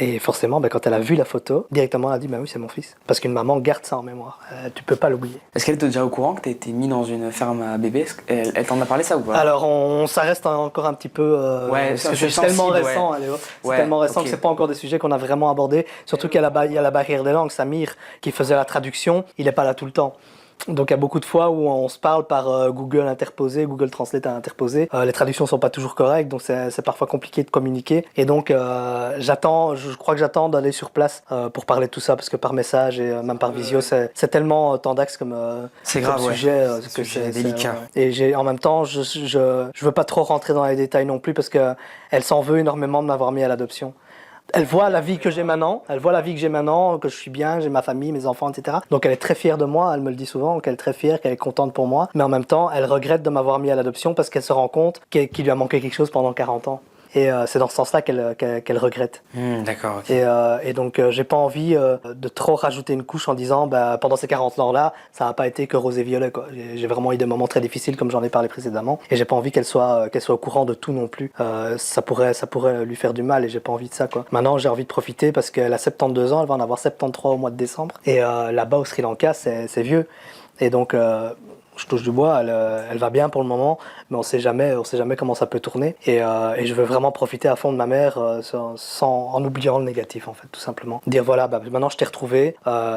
Et forcément, quand elle a vu la photo, directement elle a dit oui, c'est mon fils. Parce qu'une maman garde ça en mémoire. Tu peux pas l'oublier. Est-ce qu'elle était déjà au courant que tu été mis dans une ferme à bébés? Elle t'en a parlé ça ou pas? Alors, ça reste encore un petit peu. Parce que c'est tellement récent, c'est tellement récent que c'est pas encore des sujets qu'on a vraiment abordés. Surtout qu'il y a la barrière des langues. Samir, qui faisait la traduction, il n'est pas là tout le temps. Donc il y a beaucoup de fois où on se parle par Google interposé, Google Translate interposé. Les traductions sont pas toujours correctes, donc c'est parfois compliqué de communiquer. Et donc je crois que j'attends d'aller sur place pour parler de tout ça, parce que par message et même par visio, c'est tellement tendax comme sujet. C'est délicat. Et en même temps, je veux pas trop rentrer dans les détails non plus, parce que elle s'en veut énormément de m'avoir mis à l'adoption. Elle voit la vie que j'ai maintenant, que je suis bien, j'ai ma famille, mes enfants, etc. Donc elle est très fière de moi, elle me le dit souvent, qu'elle est très fière, qu'elle est contente pour moi. Mais en même temps, elle regrette de m'avoir mis à l'adoption parce qu'elle se rend compte qu'il lui a manqué quelque chose pendant 40 ans. Et c'est dans ce sens-là qu'elle regrette. D'accord. Okay. Et donc j'ai pas envie de trop rajouter une couche en disant pendant ces 40 ans-là, ça n'a pas été que rose et violet, quoi. J'ai vraiment eu des moments très difficiles, comme j'en ai parlé précédemment, et j'ai pas envie qu'elle soit au courant de tout non plus. Ça pourrait lui faire du mal et j'ai pas envie de ça, quoi. Maintenant j'ai envie de profiter parce qu'elle a 72 ans, elle va en avoir 73 au mois de décembre. Et là-bas au Sri Lanka, c'est vieux. Et donc je touche du bois, elle va bien pour le moment, mais on sait jamais comment ça peut tourner. Et je veux vraiment profiter à fond de ma mère en oubliant le négatif, en fait, tout simplement. Dire voilà, maintenant je t'ai retrouvé.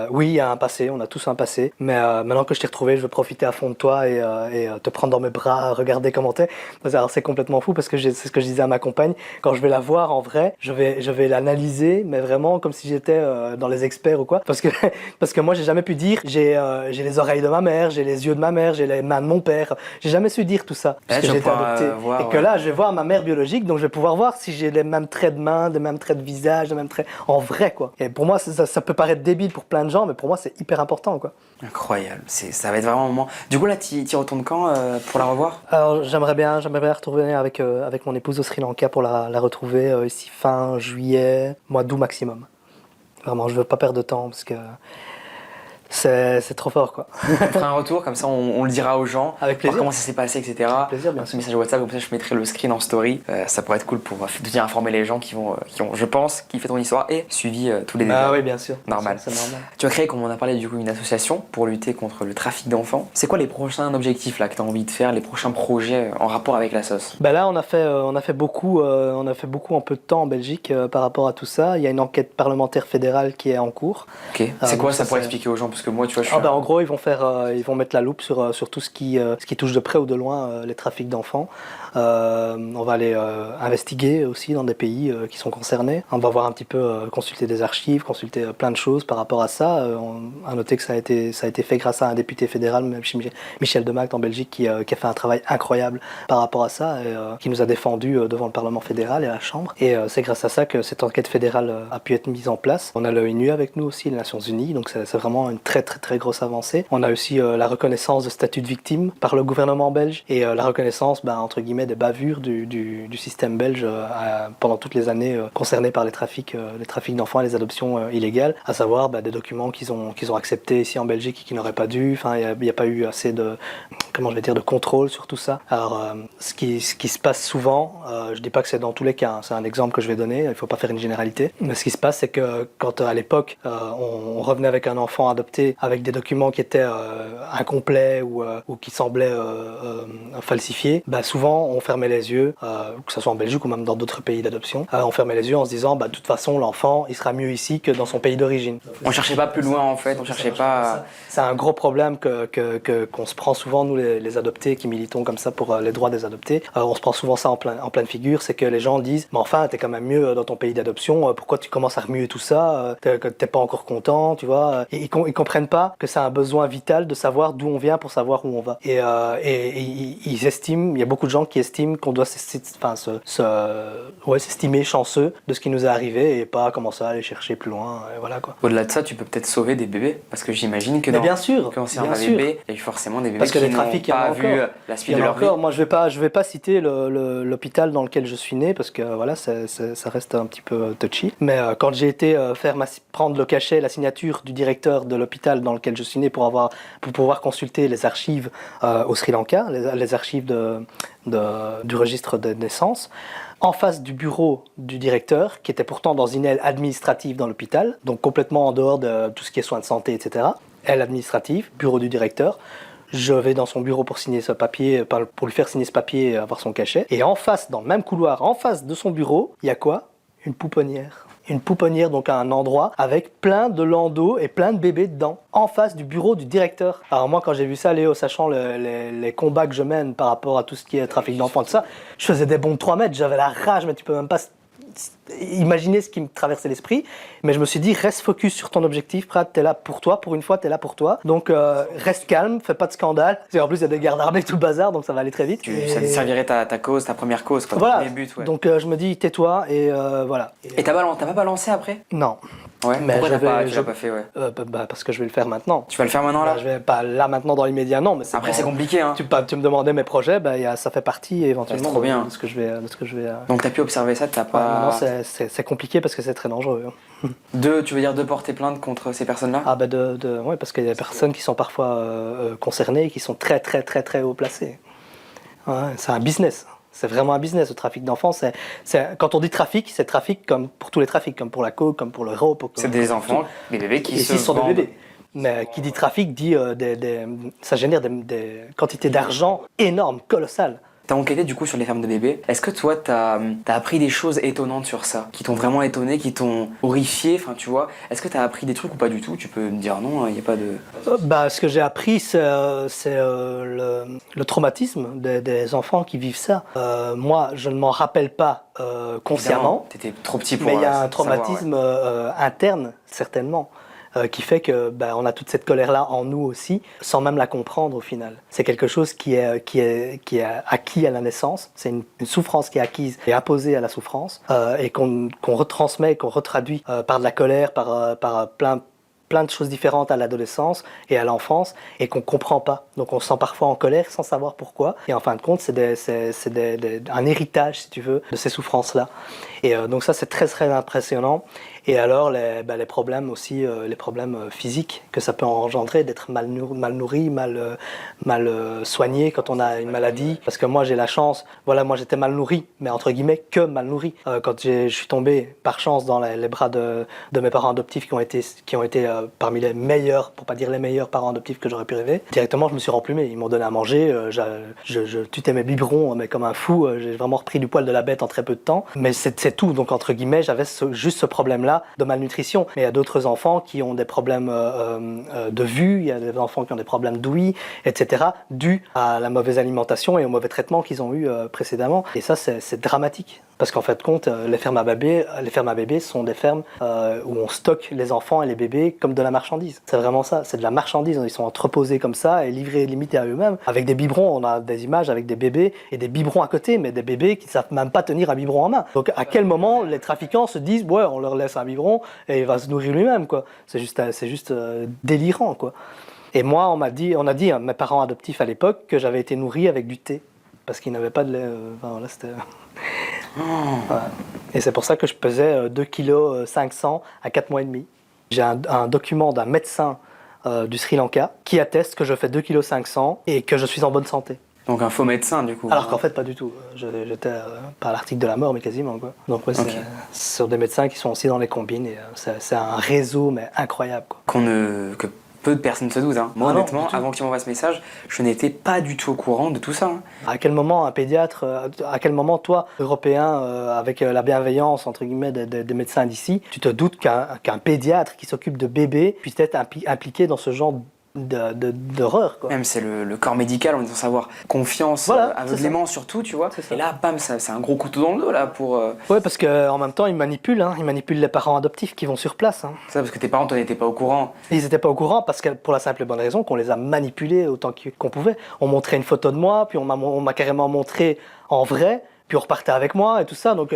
Oui, il y a un passé, on a tous un passé, mais maintenant que je t'ai retrouvé, je veux profiter à fond de toi et te prendre dans mes bras, regarder comment t'es. Alors c'est complètement fou parce que c'est ce que je disais à ma compagne. Quand je vais la voir en vrai, je vais l'analyser, mais vraiment comme si j'étais dans les experts ou quoi. Parce que moi j'ai jamais pu dire j'ai les oreilles de ma mère, j'ai les yeux de ma mère, j'ai les mains de mon père. J'ai jamais su dire tout ça parce que j'ai été adopté. Et que là, je vais voir ma mère biologique, donc je vais pouvoir voir si j'ai les mêmes traits de main, les mêmes traits de visage, les mêmes traits en vrai, quoi. Et pour moi, ça peut paraître débile pour plein de gens, mais pour moi, c'est hyper important, quoi. Incroyable. Ça va être vraiment un moment. Du coup, là, tu retournes quand pour la revoir? Alors, j'aimerais bien retourner avec mon épouse au Sri Lanka pour la retrouver ici fin juillet, mois d'août maximum. Vraiment, je veux pas perdre de temps parce que c'est trop fort, quoi. On fera un retour, comme ça on le dira aux gens. Avec plaisir. Comment ça s'est passé, etc. Avec plaisir, bien sûr. Un message WhatsApp, comme ça je mettrai le screen en story. Ça pourrait être cool pour bien informer les gens qui ont, je pense, kiffé ton histoire et suivi tous les détails. Ah oui, bien sûr. Normal. C'est normal. Tu as créé, comme on a parlé, du coup, une association pour lutter contre le trafic d'enfants. C'est quoi les prochains objectifs là que tu as envie de faire, les prochains projets en rapport avec la sauce? Là, on a fait beaucoup en peu de temps en Belgique par rapport à tout ça. Il y a une enquête parlementaire fédérale qui est en cours. Ok. C'est quoi ça pour expliquer aux gens? Parce Parce que moi, tu vois, je suis... En gros, ils vont mettre la loupe sur tout ce qui touche de près ou de loin les trafics d'enfants. On va aller investiguer aussi dans des pays qui sont concernés. On va voir un petit peu, consulter des archives, consulter plein de choses par rapport à ça. À noter que ça a été fait grâce à un député fédéral, Michel Demact en Belgique, qui a fait un travail incroyable par rapport à ça, et qui nous a défendu devant le Parlement fédéral et à la Chambre. Et c'est grâce à ça que cette enquête fédérale a pu être mise en place. On a l'ONU avec nous aussi, les Nations Unies, donc c'est vraiment une très très très grosse avancée. On a aussi la reconnaissance de statut de victime par le gouvernement belge et la reconnaissance, entre guillemets, des bavures du système belge pendant toutes les années concernées par les trafics d'enfants et les adoptions illégales, à savoir des documents qu'ils ont acceptés ici en Belgique et qui n'auraient pas dû. Enfin, il n'y a pas eu assez de contrôle sur tout ça. Alors, ce qui se passe souvent, je dis pas que c'est dans tous les cas, c'est un exemple que je vais donner, il ne faut pas faire une généralité, mais ce qui se passe, c'est que quand à l'époque, on revenait avec un enfant adopté avec des documents qui étaient incomplets ou qui semblaient falsifiés, souvent on fermait les yeux, que ce soit en Belgique ou même dans d'autres pays d'adoption, on fermait les yeux en se disant de toute façon l'enfant il sera mieux ici que dans son pays d'origine. On cherchait pas plus loin en fait, on cherchait pas... C'est un gros problème qu'on se prend souvent, nous les adoptés qui militons comme ça pour les droits des adoptés, on se prend souvent ça en pleine figure, c'est que les gens disent mais enfin t'es quand même mieux dans ton pays d'adoption, pourquoi tu commences à remuer tout ça, t'es pas encore content, tu vois, et ils comprennent pas que c'est un besoin vital de savoir d'où on vient pour savoir où on va. Et ils estiment, il y a beaucoup de gens qui estiment qu'on doit s'estimer chanceux de ce qui nous est arrivé et pas commencer à aller chercher plus loin, et voilà quoi. Au-delà de ça, tu peux peut-être sauver des bébés, parce que j'imagine que bien sûr, quand c'est un bébé, il y a eu forcément des bébés parce que qui les trafics, n'ont pas vu la suite de leur vie. Moi, je vais pas citer l'hôpital dans lequel je suis né, parce que voilà, ça reste un petit peu touchy. Mais quand j'ai été prendre le cachet, la signature du directeur de l'hôpital dans lequel je suis né pour pouvoir consulter les archives au Sri Lanka, les archives du registre de naissance, en face du bureau du directeur, qui était pourtant dans une aile administrative dans l'hôpital, donc complètement en dehors de tout ce qui est soins de santé, etc. Aile administrative, bureau du directeur. Je vais dans son bureau pour signer ce papier, pour lui faire signer ce papier et avoir son cachet. Et en face, dans le même couloir, en face de son bureau, il y a quoi ? Une pouponnière. Une pouponnière, donc à un endroit avec plein de landaux et plein de bébés dedans, en face du bureau du directeur. Alors moi, quand j'ai vu ça, Léo, sachant les combats que je mène par rapport à tout ce qui est trafic d'enfants, tout ça, je faisais des bonds de 3 mètres, j'avais la rage, mais tu peux même pas imaginer ce qui me traversait l'esprit. Mais je me suis dit, reste focus sur ton objectif, Prad, t'es là pour toi, pour une fois, t'es là pour toi. Donc reste calme, fais pas de scandale. Et en plus, il y a des gardes armés, tout le bazar, donc ça va aller très vite. Ça te servirait ta cause, ta première cause, quoi, voilà. Ton premier but, ouais. Donc je me dis, tais-toi, et voilà. Et t'as pas balancé après ? Non. Ouais, mais pourquoi tu l'as pas fait, ouais. Parce que je vais le faire maintenant. Tu vas le faire maintenant, là ? Je vais pas là maintenant dans l'immédiat, non. Mais après, c'est compliqué, hein. Tu me demandais mes projets, ça fait partie éventuellement trop bien. de ce que je vais. Donc t'as pu observer ça, t'as pas... Non, c'est compliqué parce que c'est très dangereux. Tu veux dire de porter plainte contre ces personnes-là ? Ah ouais, parce qu'il y a des personnes qui sont parfois concernées et qui sont très très très très haut placées. Ouais, c'est un business. C'est vraiment un business, le trafic d'enfants. Quand on dit trafic, c'est trafic comme pour tous les trafics, comme pour la coke, comme pour le rope. C'est des enfants, des bébés qui se sont vendent. des bébés. Mais qui dit trafic dit ça génère des quantités d'argent énormes, colossales. T'as enquêté du coup sur les fermes de bébés. Est-ce que toi t'as appris des choses étonnantes sur ça, qui t'ont vraiment étonné, qui t'ont horrifié, enfin tu vois. Est-ce que t'as appris des trucs ou pas du tout ? Tu peux me dire non, il n'y a pas de... Ce que j'ai appris c'est le traumatisme des enfants qui vivent ça. Moi je ne m'en rappelle pas consciemment. T'étais trop petit pour mais il y a un savoir, traumatisme interne certainement. Qui fait que on a toute cette colère-là en nous aussi, sans même la comprendre au final. C'est quelque chose qui est acquis à la naissance, c'est une souffrance qui est acquise et apposée à la souffrance, et qu'on retransmet, qu'on retraduit par de la colère, par plein de choses différentes à l'adolescence et à l'enfance, et qu'on comprend pas. Donc on se sent parfois en colère sans savoir pourquoi, et en fin de compte c'est un héritage, si tu veux, de ces souffrances-là. Et donc ça c'est très très impressionnant. Et alors les problèmes aussi, les problèmes physiques que ça peut engendrer, d'être mal nourri, mal soigné quand on a une maladie. Parce que moi j'ai la chance, moi j'étais mal nourri, mais entre guillemets que mal nourri. Quand je suis tombé par chance dans les bras de mes parents adoptifs qui ont été parmi les meilleurs, pour pas dire les meilleurs parents adoptifs que j'aurais pu rêver. Directement, je me suis remplumé. Ils m'ont donné à manger. Je tutais mes biberons, mais comme un fou. J'ai vraiment repris du poil de la bête en très peu de temps. Mais c'est tout. Donc, entre guillemets, j'avais juste ce problème-là de malnutrition. Mais il y a d'autres enfants qui ont des problèmes de vue. Il y a des enfants qui ont des problèmes d'ouïe, etc. dus à la mauvaise alimentation et au mauvais traitement qu'ils ont eu précédemment. Et ça, c'est dramatique. Parce qu'en fait, compte, les fermes à bébés sont des fermes où on stocke les enfants et les bébés comme de la marchandise. C'est vraiment ça, c'est de la marchandise. Ils sont entreposés comme ça et livrés limités à eux-mêmes. Avec des biberons, on a des images avec des bébés et des biberons à côté, mais des bébés qui ne savent même pas tenir un biberon en main. Donc à quel moment les trafiquants se disent « ouais, on leur laisse un biberon et il va se nourrir lui-même » quoi. C'est juste délirant, quoi. Et moi, on a dit à mes parents adoptifs à l'époque que j'avais été nourri avec du thé. Parce qu'ils n'avaient pas de lait. Enfin, voilà, c'était... Ouais. Et c'est pour ça que je pesais 2,5 kg à 4 mois et demi. J'ai un document d'un médecin du Sri Lanka qui atteste que je fais 2,5 kg et que je suis en bonne santé. Donc un faux médecin du coup. Alors qu'en fait pas du tout. J'étais pas à l'article de la mort mais quasiment quoi. Donc ouais, okay. C'est sur des médecins qui sont aussi dans les combines et c'est un réseau mais incroyable quoi. Que peu de personnes se doutent. Hein. Moi, honnêtement, avant que tu m'envoies ce message, je n'étais pas du tout au courant de tout ça. Hein. À quel moment un pédiatre, à quel moment toi, Européen, avec la bienveillance entre guillemets des médecins d'ici, tu te doutes qu'un pédiatre qui s'occupe de bébés puisse être impliqué dans ce genre d'horreur quoi. Même c'est le corps médical, on est censé avoir confiance, voilà, aveuglément surtout, tu vois. Et là, bam, c'est un gros couteau dans le dos là pour. Ouais, parce qu'en même temps, ils manipulent les parents adoptifs qui vont sur place. Hein. Ça, parce que tes parents, toi, n'étaient pas au courant. Ils n'étaient pas au courant parce que pour la simple et bonne raison qu'on les a manipulés autant qu'on pouvait. On montrait une photo de moi, puis on m'a carrément montré en vrai, puis on repartait avec moi et tout ça. Donc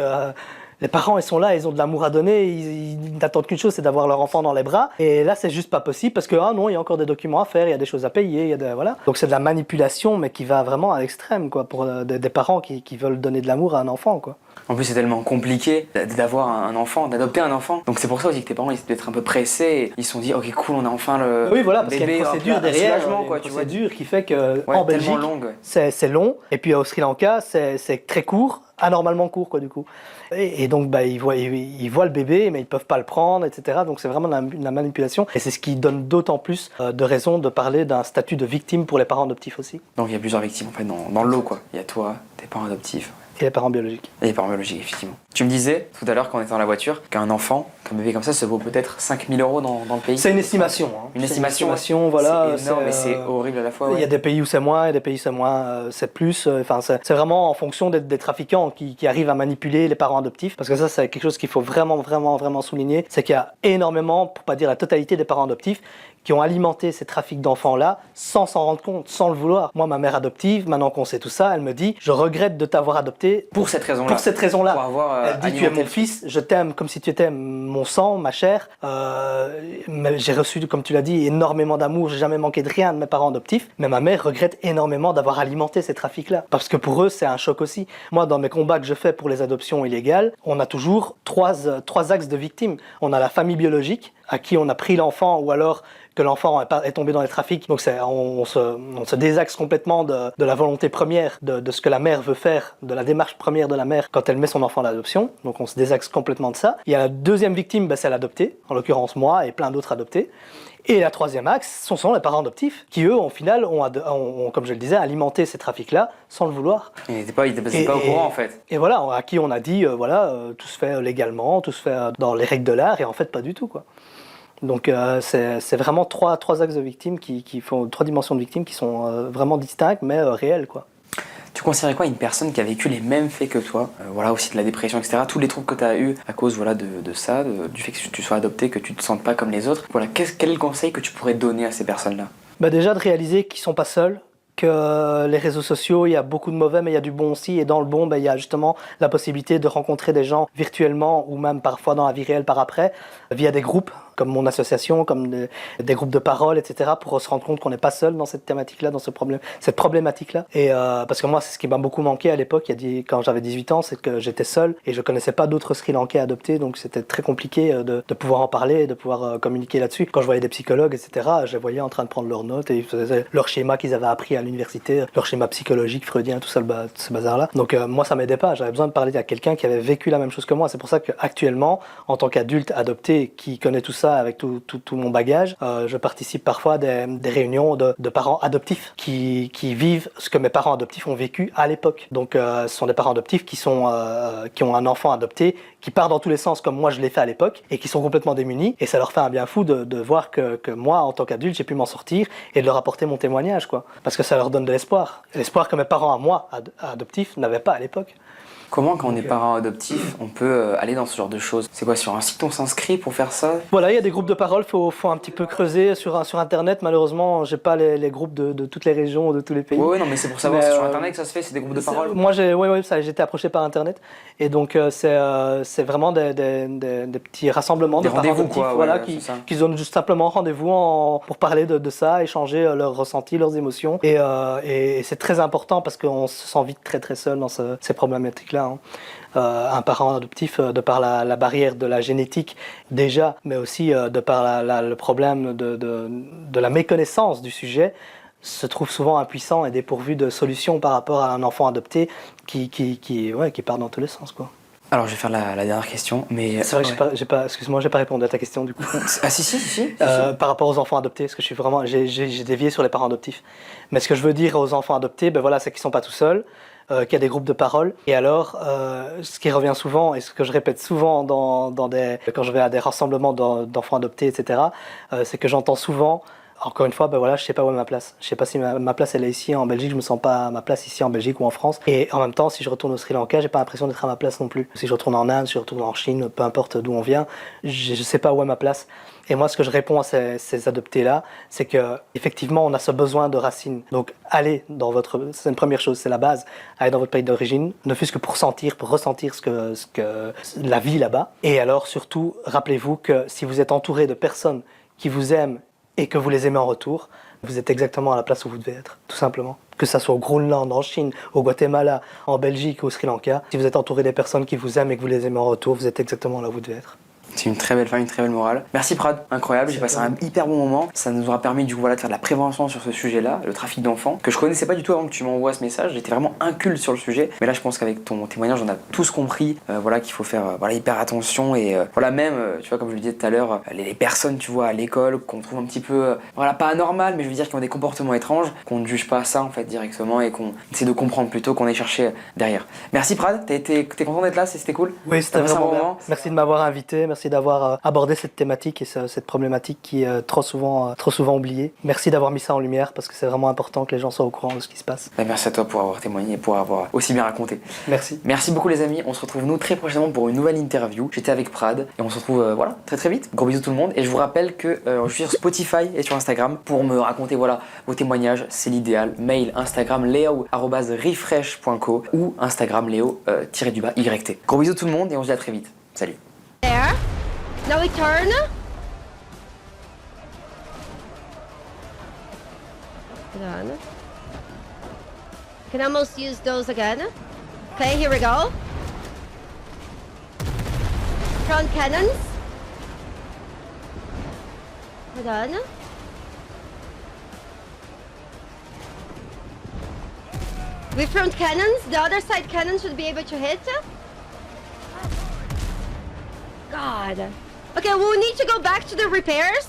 les parents, ils sont là, ils ont de l'amour à donner, ils n'attendent qu'une chose, c'est d'avoir leur enfant dans les bras. Et là, c'est juste pas possible parce que, ah non, il y a encore des documents à faire, il y a des choses à payer, voilà. Donc c'est de la manipulation, mais qui va vraiment à l'extrême, quoi, pour des parents qui veulent donner de l'amour à un enfant, quoi. En plus, c'est tellement compliqué d'avoir un enfant, d'adopter un enfant. Donc c'est pour ça aussi que tes parents, ils étaient peut-être un peu pressés. Ils se sont dit, ok, cool, on a enfin le oui, voilà, parce bébé. qu'il y a une procédure derrière, quoi, une procédure qui fait que ouais, en Belgique, c'est long. Et puis au Sri Lanka, c'est très court, anormalement court, quoi, du coup. Et donc, ils voient le bébé, mais ils peuvent pas le prendre, etc. Donc c'est vraiment de la manipulation. Et c'est ce qui donne d'autant plus de raisons de parler d'un statut de victime pour les parents adoptifs aussi. Donc il y a plusieurs victimes, en fait, dans le lot, quoi. Il y a toi, tes parents adoptifs. Et les parents biologiques. Et les parents biologiques, effectivement. Tu me disais, tout à l'heure, quand on était dans la voiture, qu'un enfant, qu'un bébé comme ça vaut peut-être 5 000 € dans le pays. C'est une estimation. Hein. Une estimation, voilà. C'est énorme, mais c'est horrible à la fois. Ouais. Il y a des pays où c'est moins, il y a des pays où c'est moins, c'est plus. Enfin, c'est vraiment en fonction des trafiquants qui arrivent à manipuler les parents adoptifs. Parce que ça, c'est quelque chose qu'il faut vraiment souligner. C'est qu'il y a énormément, pour pas dire la totalité des parents adoptifs, qui ont alimenté ces trafics d'enfants-là sans s'en rendre compte, sans le vouloir. Moi, ma mère adoptive, maintenant qu'on sait tout ça, elle me dit « Je regrette de t'avoir adopté pour cette raison-là. » Pour cette raison-là. Pour avoir, elle dit « Tu es mon fils, je t'aime comme si tu étais mon sang, ma chair. J'ai reçu, comme tu l'as dit, énormément d'amour, j'ai jamais manqué de rien de mes parents adoptifs. Mais ma mère regrette énormément d'avoir alimenté ces trafics-là. Parce que pour eux, c'est un choc aussi. Moi, dans mes combats que je fais pour les adoptions illégales, on a toujours trois axes de victimes. On a la famille biologique, à qui on a pris l'enfant, ou alors que l'enfant est tombé dans les trafics. Donc on se désaxe complètement de la volonté première, de ce que la mère veut faire, de la démarche première de la mère quand elle met son enfant à l'adoption. Donc on se désaxe complètement de ça. Il y a la deuxième victime, c'est l'adopté, en l'occurrence moi et plein d'autres adoptés. Et la troisième axe, ce sont les parents adoptifs, qui eux, au final, ont, comme je le disais, alimenté ces trafics-là sans le vouloir. Ils n'étaient pas au courant, en fait. Et voilà, à qui on a dit, tout se fait légalement, tout se fait dans les règles de l'art, et en fait, pas du tout, quoi. Donc c'est vraiment trois axes de victimes qui font trois dimensions de victimes qui sont vraiment distinctes mais réelles quoi. Tu considères quoi une personne qui a vécu les mêmes faits que toi, voilà aussi de la dépression etc, tous les troubles que tu as eu à cause voilà de ça, du fait que tu sois adopté, que tu te sentes pas comme les autres, voilà quel est le conseil que tu pourrais donner à ces personnes-là? Bah déjà de réaliser qu'ils sont pas seuls, que les réseaux sociaux, il y a beaucoup de mauvais mais il y a du bon aussi et dans le bon il y a justement la possibilité de rencontrer des gens virtuellement ou même parfois dans la vie réelle par après via des groupes comme mon association, comme des groupes de parole, etc., pour se rendre compte qu'on n'est pas seul dans cette thématique-là, dans cette problématique-là. Et parce que moi, c'est ce qui m'a beaucoup manqué à l'époque, quand j'avais 18 ans, c'est que j'étais seul et je connaissais pas d'autres Sri Lankais adoptés, donc c'était très compliqué de pouvoir en parler, de pouvoir communiquer là-dessus. Quand je voyais des psychologues, etc., je les voyais en train de prendre leurs notes et ils faisaient leur schéma qu'ils avaient appris à l'université, leur schéma psychologique, freudien, tout ça, ce bazar-là. Donc moi, ça m'aidait pas. J'avais besoin de parler à quelqu'un qui avait vécu la même chose que moi. C'est pour ça qu'actuellement, en tant qu'adulte adopté qui connaît tout ça, ça, avec tout mon bagage, je participe parfois à des réunions de parents adoptifs qui vivent ce que mes parents adoptifs ont vécu à l'époque. Donc ce sont des parents adoptifs qui ont un enfant adopté qui part dans tous les sens comme moi je l'ai fait à l'époque et qui sont complètement démunis, et ça leur fait un bien fou de voir que moi en tant qu'adulte j'ai pu m'en sortir et de leur apporter mon témoignage, quoi. Parce que ça leur donne de l'espoir que mes parents à moi adoptifs n'avaient pas à l'époque. Comment, quand on est parent adoptif, on peut aller dans ce genre de choses? C'est quoi, sur un site on s'inscrit pour faire ça? Voilà, il y a des groupes de parole, faut un petit peu creuser sur Internet. Malheureusement, j'ai pas les groupes de toutes les régions, de tous les pays. Oui, non, mais c'est pour savoir, c'est sur Internet que ça se fait, c'est des groupes de parole? Moi, j'ai été approché par Internet. Et donc, c'est vraiment des petits rassemblements des de parents adoptifs, quoi, voilà, ouais, qui donnent juste simplement rendez-vous pour parler de ça, échanger leurs ressentis, leurs émotions. Et c'est très important parce qu'on se sent vite très très seul dans ces problématiques-là. Hein. Un parent adoptif, de par la barrière de la génétique déjà, mais aussi de par le problème de la méconnaissance du sujet, se trouve souvent impuissant et dépourvu de solutions par rapport à un enfant adopté qui part dans tous les sens, quoi. Alors je vais faire la dernière question, mais... C'est vrai que excuse-moi, j'ai pas répondu à ta question du coup. Ah si. Par rapport aux enfants adoptés, parce que j'ai dévié sur les parents adoptifs. Mais ce que je veux dire aux enfants adoptés, c'est qu'ils sont pas tout seuls, qu'il y a des groupes de parole. Et alors, ce qui revient souvent, et ce que je répète souvent quand je vais à des rassemblements d'enfants adoptés, etc., c'est que j'entends souvent... Encore une fois, je sais pas où est ma place. Je sais pas si ma place elle est ici en Belgique, je me sens pas à ma place ici en Belgique ou en France. Et en même temps, si je retourne au Sri Lanka, j'ai pas l'impression d'être à ma place non plus. Si je retourne en Inde, si je retourne en Chine, peu importe d'où on vient, je sais pas où est ma place. Et moi, ce que je réponds à ces adoptés-là, c'est que effectivement, on a ce besoin de racines. Donc, allez c'est une première chose, c'est la base. Allez dans votre pays d'origine, ne fût-ce que pour ressentir ce que la vie là-bas. Et alors, surtout, rappelez-vous que si vous êtes entouré de personnes qui vous aiment et que vous les aimez en retour, vous êtes exactement à la place où vous devez être, tout simplement. Que ça soit au Groenland, en Chine, au Guatemala, en Belgique ou au Sri Lanka, si vous êtes entouré des personnes qui vous aiment et que vous les aimez en retour, vous êtes exactement là où vous devez être. C'est une très belle fin, une très belle morale. Merci Prad, incroyable, j'ai passé un hyper bon moment. Ça nous aura permis de faire de la prévention sur ce sujet-là, le trafic d'enfants, que je connaissais pas du tout avant que tu m'envoies ce message. J'étais vraiment inculte sur le sujet, mais là je pense qu'avec ton témoignage on a tous compris qu'il faut faire hyper attention et même, tu vois, comme je le disais tout à l'heure, les personnes, tu vois, à l'école qu'on trouve un petit peu, pas anormales, mais je veux dire qui ont des comportements étranges, qu'on ne juge pas ça en fait directement et qu'on essaie de comprendre plutôt qu'on aille chercher derrière. Merci Prad, t'es content d'être là, c'était cool? Oui, c'était vraiment bien. Merci de m'avoir invité, merci d'avoir abordé cette thématique et cette problématique qui est trop souvent oubliée. Merci d'avoir mis ça en lumière parce que c'est vraiment important que les gens soient au courant de ce qui se passe. Merci à toi pour avoir témoigné et pour avoir aussi bien raconté. Merci. Merci beaucoup les amis, on se retrouve nous très prochainement pour une nouvelle interview. J'étais avec Prad et on se retrouve très très vite. Gros bisous tout le monde et je vous rappelle que je suis sur Spotify et sur Instagram pour me raconter vos témoignages, c'est l'idéal. Mail Instagram leo@refresh.co ou Instagram leo_yt. Gros bisous tout le monde et on se dit à très vite. Salut. There. Now we turn. Hold on. Can almost use those again. Okay, here we go. Front cannons. Hold on. With front cannons, the other side cannon should be able to hit. God. Okay, we'll need to go back to the repairs.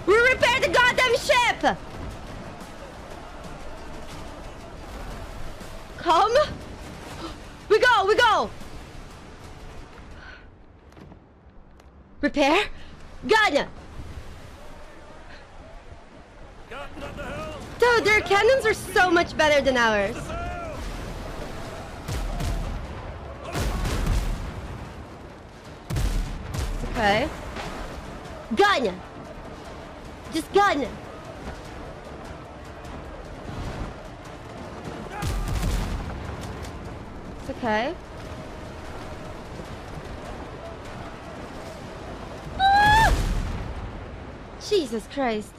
We repair the goddamn ship! Come. We go! Repair? Gun! Dude, their cannons are so much better than ours. Okay. Gun! Just gun! It's okay. Ah! Jesus Christ.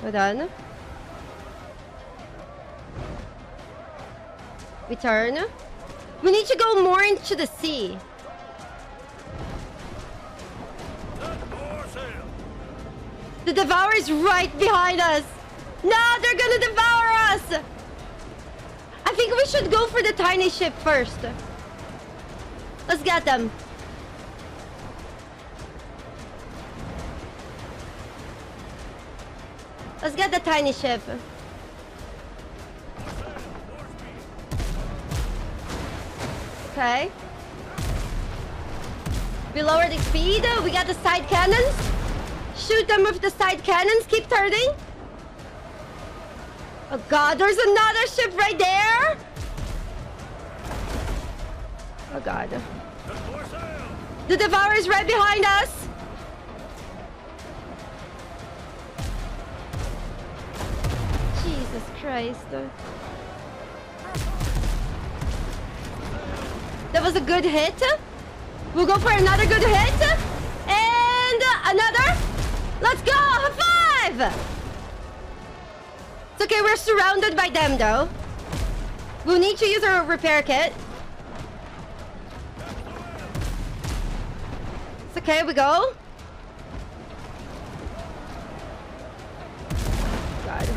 We're done. We turn. We need to go more into the sea. The Devourer is right behind us. No, they're gonna devour us. should go for the tiny ship first. Let's get them. Let's get the tiny ship. Okay. We lowered the speed. We got the side cannons. Shoot them with the side cannons. Keep turning. Oh god, there's another ship right there. Oh god. The Devourer is right behind us. Jesus Christ. That was a good hit. We'll go for another good hit. And another. Let's go! High five! It's okay, we're surrounded by them though. We'll need to use our repair kit. It's okay, we go. God.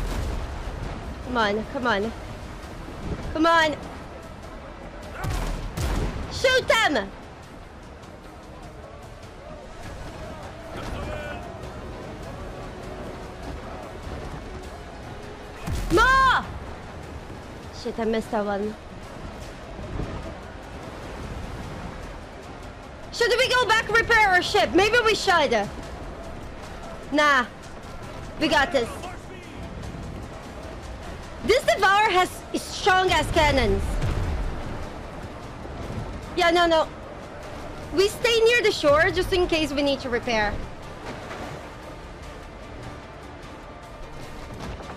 Come on, come on. Come on. Shoot them! No! Shit, I missed that one. Should we go back repair our ship? Maybe we should. Nah. We got this. This Devourer has strong ass cannons. Yeah, no. We stay near the shore just in case we need to repair.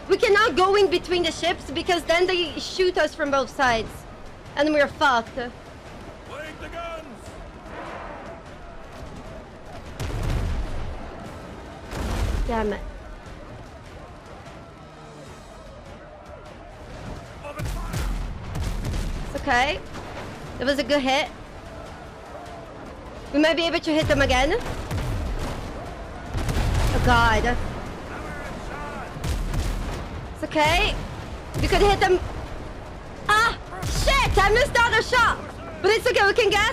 We cannot go in between the ships because then they shoot us from both sides. And we're fucked. Wave the guns! Damn it. It's okay. That was a good hit. We might be able to hit them again. Oh god. It's okay. We could hit them. Ah! Shit! I missed the other shot! But it's okay, we can get